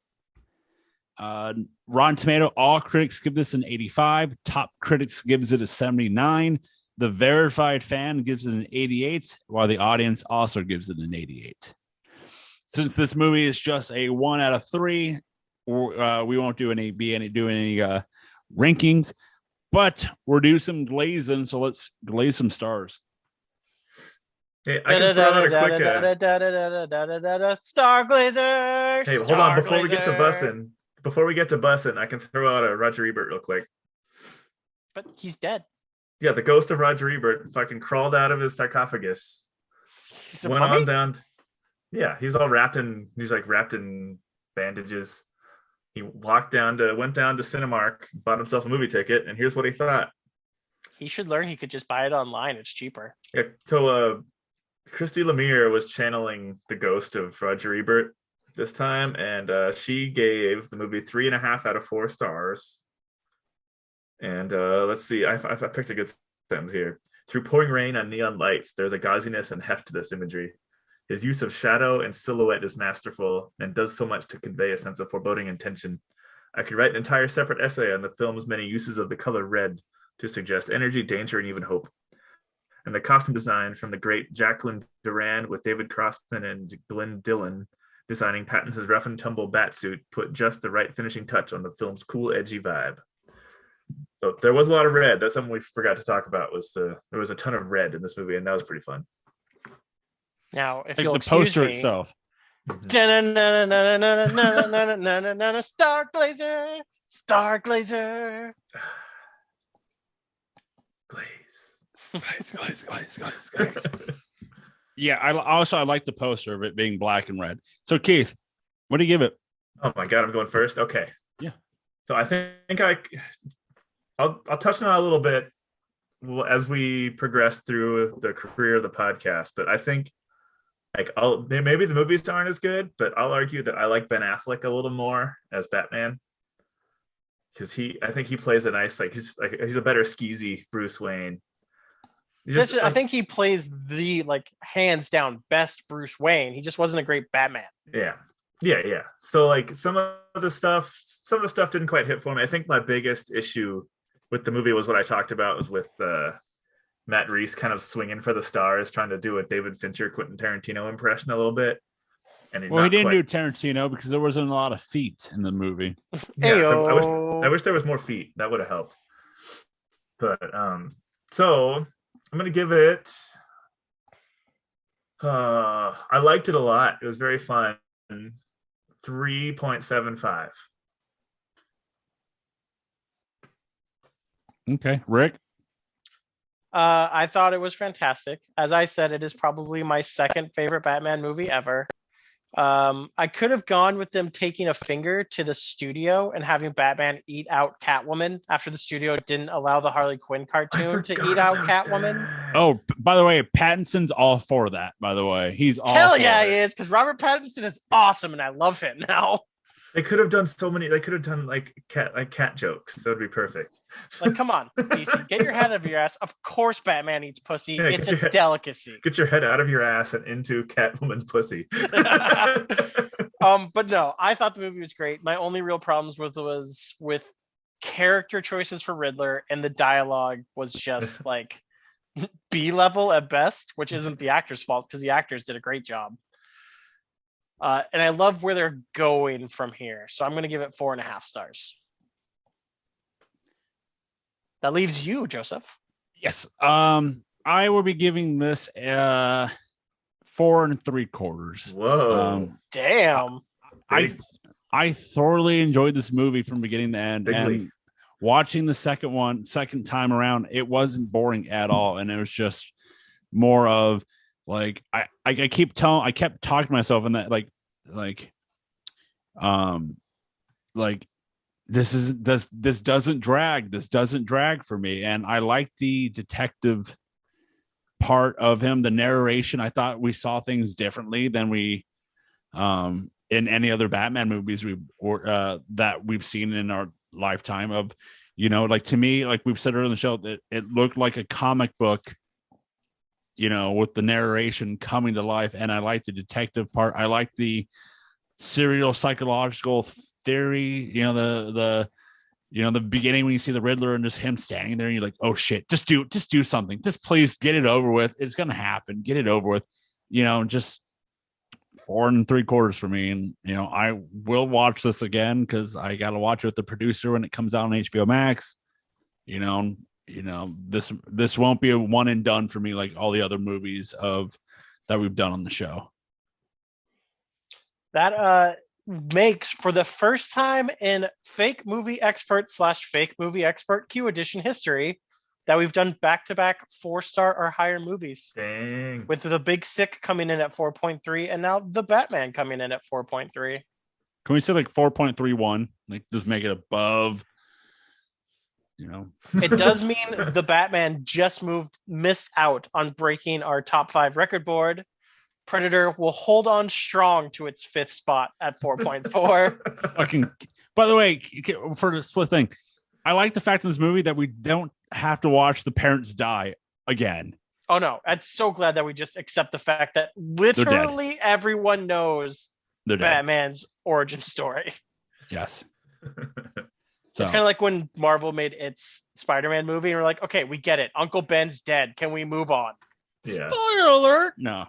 Rotten Tomato, all critics give this an 85. Top critics gives it a 79. The verified fan gives it an 88, while the audience also gives it an 88. Since this movie is just a 1 out of 3, we won't do any rankings, but we're doing some glazing, so let's glaze some stars. Hey, I can throw out a quick Star Glazer. Hey, hold on, before we get to bussin', I can throw out a Roger Ebert real quick. But he's dead. Yeah, the ghost of Roger Ebert fucking crawled out of his sarcophagus. Went mummy? on down. Yeah, he's wrapped in bandages. He went down to Cinemark, bought himself a movie ticket, and here's what he thought. He should learn he could just buy it online. It's cheaper. Yeah, so Christy Lemire was channeling the ghost of Roger Ebert this time, and she gave the movie 3.5 out of 4 stars. And let's see, I picked a good sentence here. Through pouring rain on neon lights, there's a gauziness and heft to this imagery. His use of shadow and silhouette is masterful and does so much to convey a sense of foreboding and tension. I could write an entire separate essay on the film's many uses of the color red to suggest energy, danger, and even hope. And the costume design from the great Jacqueline Duran with David Crossman and Glenn Dillon designing Pattinson's rough and tumble batsuit put just the right finishing touch on the film's cool, edgy vibe. So there was a lot of red. That's something we forgot to talk about. There was a ton of red in this movie, and that was pretty fun. Now, if Like you'll the excuse poster me, itself. Star Glazer, Star Glazer. Glaze. Yeah, I like the poster of it being black and red. So Keith, what do you give it? Oh my god, I'm going first. Okay. Yeah. So I think I'll touch on that a little bit as we progress through the career of the podcast, but I think maybe the movies aren't as good, but I'll argue that I like Ben Affleck a little more as Batman because I think he plays a nice he's a better skeezy Bruce Wayne. I think he plays the hands down best Bruce Wayne. He just wasn't a great Batman. Yeah. So some of the stuff didn't quite hit for me. I think my biggest issue with the movie was what I talked about was with Matt Reeves kind of swinging for the stars, trying to do a David Fincher, Quentin Tarantino impression a little bit. And he didn't do Tarantino because there wasn't a lot of feet in the movie. Yeah, I wish there was more feet. That would have helped. But so I'm gonna give it. I liked it a lot. It was very fun. 3.75. Okay, Rick. I thought it was fantastic. As I said, it is probably my second favorite Batman movie ever. I could have gone with them taking a finger to the studio and having Batman eat out Catwoman after the studio didn't allow the Harley Quinn cartoon to eat out Catwoman. That. Oh, by the way, Pattinson's all for that, by the way. He's all Hell yeah, he is, because Robert Pattinson is awesome and I love him now. They could have done so many. They could have done cat jokes. That would be perfect. Come on, DC, get your head out of your ass. Of course, Batman eats pussy. Yeah, it's a delicacy. Get your head out of your ass and into Catwoman's pussy. But no, I thought the movie was great. My only real problems was with character choices for Riddler, and the dialogue was just B level at best, which isn't the actor's fault because the actors did a great job. And I love where they're going from here. So I'm going to give it 4.5 stars. That leaves you, Joseph. Yes. I will be giving this 4 3/4. Whoa. Damn. I thoroughly enjoyed this movie from beginning to end. Bigly. And watching the second time around, it wasn't boring at all. And it was just more of like I kept talking to myself and that like this doesn't drag for me. And I like the detective part of him, the narration. I thought we saw things differently than we in any other Batman movies that we've seen in our lifetime. Of, you know, like, to me, like we've said earlier in the show, that it looked like a comic book, you know, with the narration coming to life. And I like the detective part. I like the serial psychological theory, you know, the beginning when you see the Riddler and just him standing there and you're like, oh shit, just do something, just please get it over with, it's gonna happen, get it over with, you know. Just 4 3/4 for me. And, you know, I will watch this again because I gotta watch it with the producer when it comes out on HBO Max. You know, this won't be a one and done for me like all the other movies that we've done on the show. That makes, for the first time in fake movie expert Q edition history, that we've done back-to-back 4-star or higher movies. Dang. With the Big Sick coming in at 4.3 and now the Batman coming in at 4.3. Can we say like 4.31? Like, just make it above, you know? It does mean the Batman just missed out on breaking our top 5 record board. Predator will hold on strong to its 5th spot at 4.4. Fucking. By the way, for the split thing, I like the fact in this movie that we don't have to watch the parents die again. Oh no, I'm so glad that we just accept the fact that literally everyone knows Batman's origin story. Yes. So it's kind of like when Marvel made its Spider-Man movie and we're like, okay, we get it. Uncle Ben's dead. Can we move on? Yeah. Spoiler alert. No.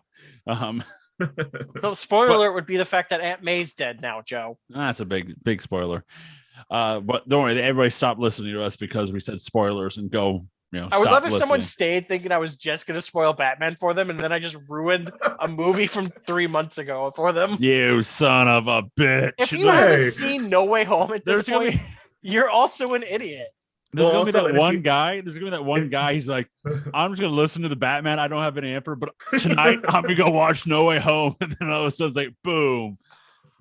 So spoiler alert would be the fact that Aunt May's dead now, Joe. That's a big spoiler. But don't worry, everybody stopped listening to us because we said spoilers and go, you know. I would love if listening. someone stayed thinking I was just going to spoil Batman for them, and then I just ruined a movie from 3 months ago for them. You son of a bitch. If you haven't seen No Way Home at this point, you're also an idiot. There's gonna be that one guy. There's gonna be that one guy. He's like, I'm just gonna listen to the Batman. I don't have any effort, but tonight I'm gonna go watch No Way Home, and then all of a sudden it's like, boom.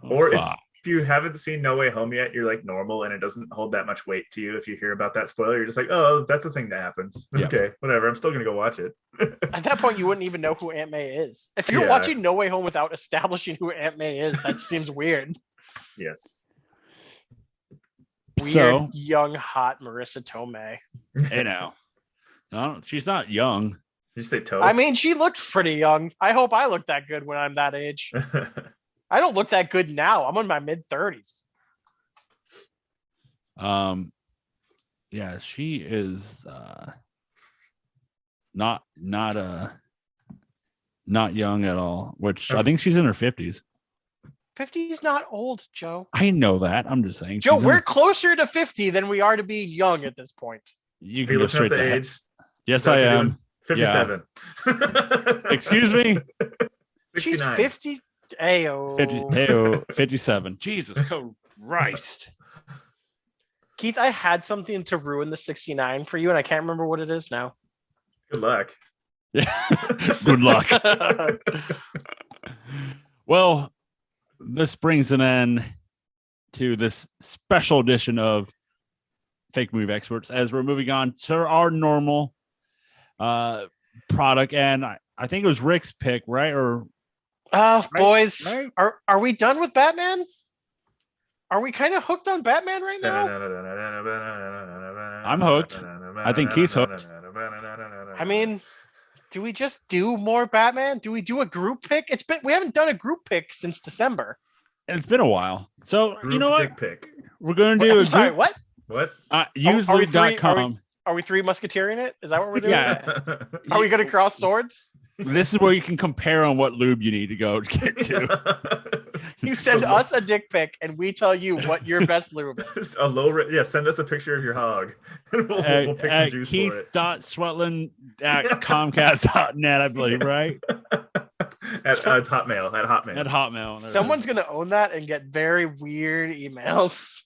Or if you haven't seen No Way Home yet, you're like normal, and it doesn't hold that much weight to you. If you hear about that spoiler, you're just like, oh, that's a thing that happens. Yep. Okay, whatever. I'm still gonna go watch it. At that point, you wouldn't even know who Aunt May is. If you're watching No Way Home without establishing who Aunt May is, that seems weird. Yes. Weird, young, hot Marissa Tomei. You know, no, she's not young. Did you say Toe? I mean, she looks pretty young. I hope I look that good when I'm that age. I don't look that good now. I'm in my mid-30s. Yeah, she is not young at all. Which I think she's in her 50s. 50 is not old, Joe. I know that. I'm just saying. Joe, we're closer to 50 than we are to being young at this point. You can go straight to age. Yes, I am. 57. Yeah. Excuse me? 69. She's 50. Ayo. 57. Jesus Christ. Keith, I had something to ruin the 69 for you, and I can't remember what it is now. Good luck. Good luck. Well, this brings an end to this special edition of Fake Movie Experts as we're moving on to our normal product. And I think it was Rick's pick, right? Or boys, right? Are we done with Batman? Are we kind of hooked on Batman right now? I'm hooked. I think Keith's hooked. I mean, do we just do more Batman? Do we do a group pick? We haven't done a group pick since December. It's been a while. So group you know what? Pick. We're going to do I'm sorry, what? Useloop.com. Are we 3 Musketeering it? Is that what we're doing? Yeah. Are we going to cross swords? This is where you can compare on what lube you need to go to get to. You send us a dick pic and we tell you what your best lube is. Send us a picture of your hog. We'll pick some juice for it. Keith.Swetland@comcast.net, I believe, right? At Hotmail. At Hotmail. At Hotmail. Someone's gonna own that and get very weird emails.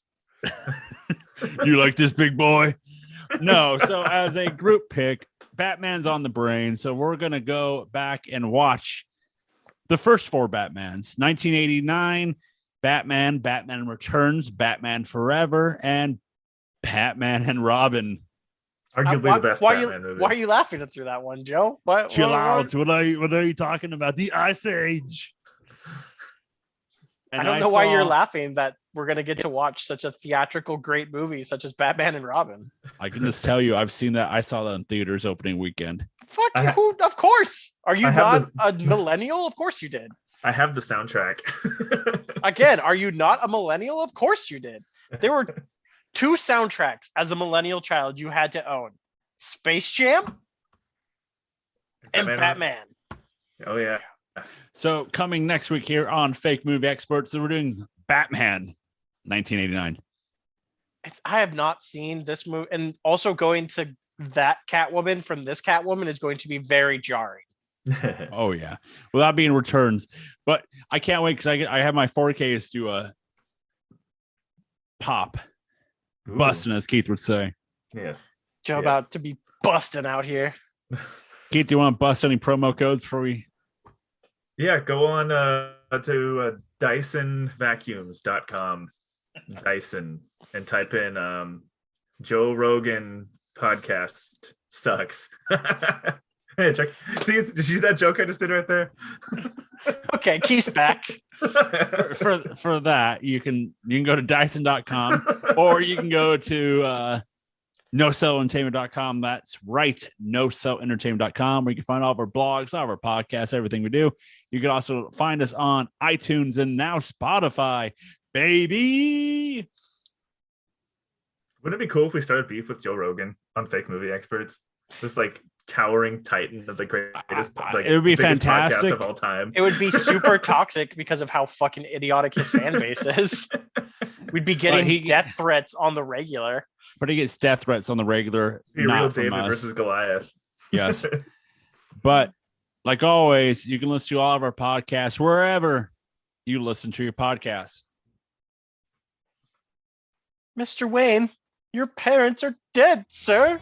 You like this, big boy? No. So as a group pick, Batman's on the brain. So we're gonna go back and watch the first 4 Batmans: 1989, Batman, Batman Returns, Batman Forever, and Batman and Robin. Arguably the best Batman movie. Why are you laughing through that one, Joe? Chill out. What are you talking about? The Ice Age. And I don't know why you're laughing that we're going to get to watch such a theatrical great movie such as Batman and Robin. I can just tell you, I've seen that. I saw that in theaters opening weekend. Fuck you. Of course. Are you not a millennial? Of course you did. I have the soundtrack. Again, are you not a millennial? Of course you did. There were 2 soundtracks as a millennial child you had to own: Space Jam and Batman. Oh yeah. So coming next week here on Fake Movie Experts, so we're doing Batman 1989. I have not seen this movie, and also going to that Catwoman from this Catwoman is going to be very jarring. Oh yeah, without being Returns, but I can't wait because I have my 4Ks to pop. Ooh. Busting, as Keith would say. Yes. Joe about to be busting out here. Keith, do you want to bust any promo codes before we? Yeah, go on to DysonVacuums.com, Dyson, and type in Joe Rogan podcast sucks. Hey, check. See that joke I just did right there? Okay, Keith's back. For that, you can go to Dyson.com or you can go to NoCellEntertainment.com. That's right, NoCellEntertainment.com, where you can find all of our blogs, all of our podcasts, everything we do. You can also find us on iTunes and now Spotify, baby. Wouldn't it be cool if we started beef with Joe Rogan on Fake Movie Experts? This like towering titan of the greatest, it would be fantastic podcast of all time. It would be super toxic because of how fucking idiotic his fan base is. We'd be getting death threats on the regular. But he gets death threats on the regular. Be real David versus Goliath. Yes. But like always, you can listen to all of our podcasts wherever you listen to your podcasts. Mr. Wayne, your parents are dead, sir.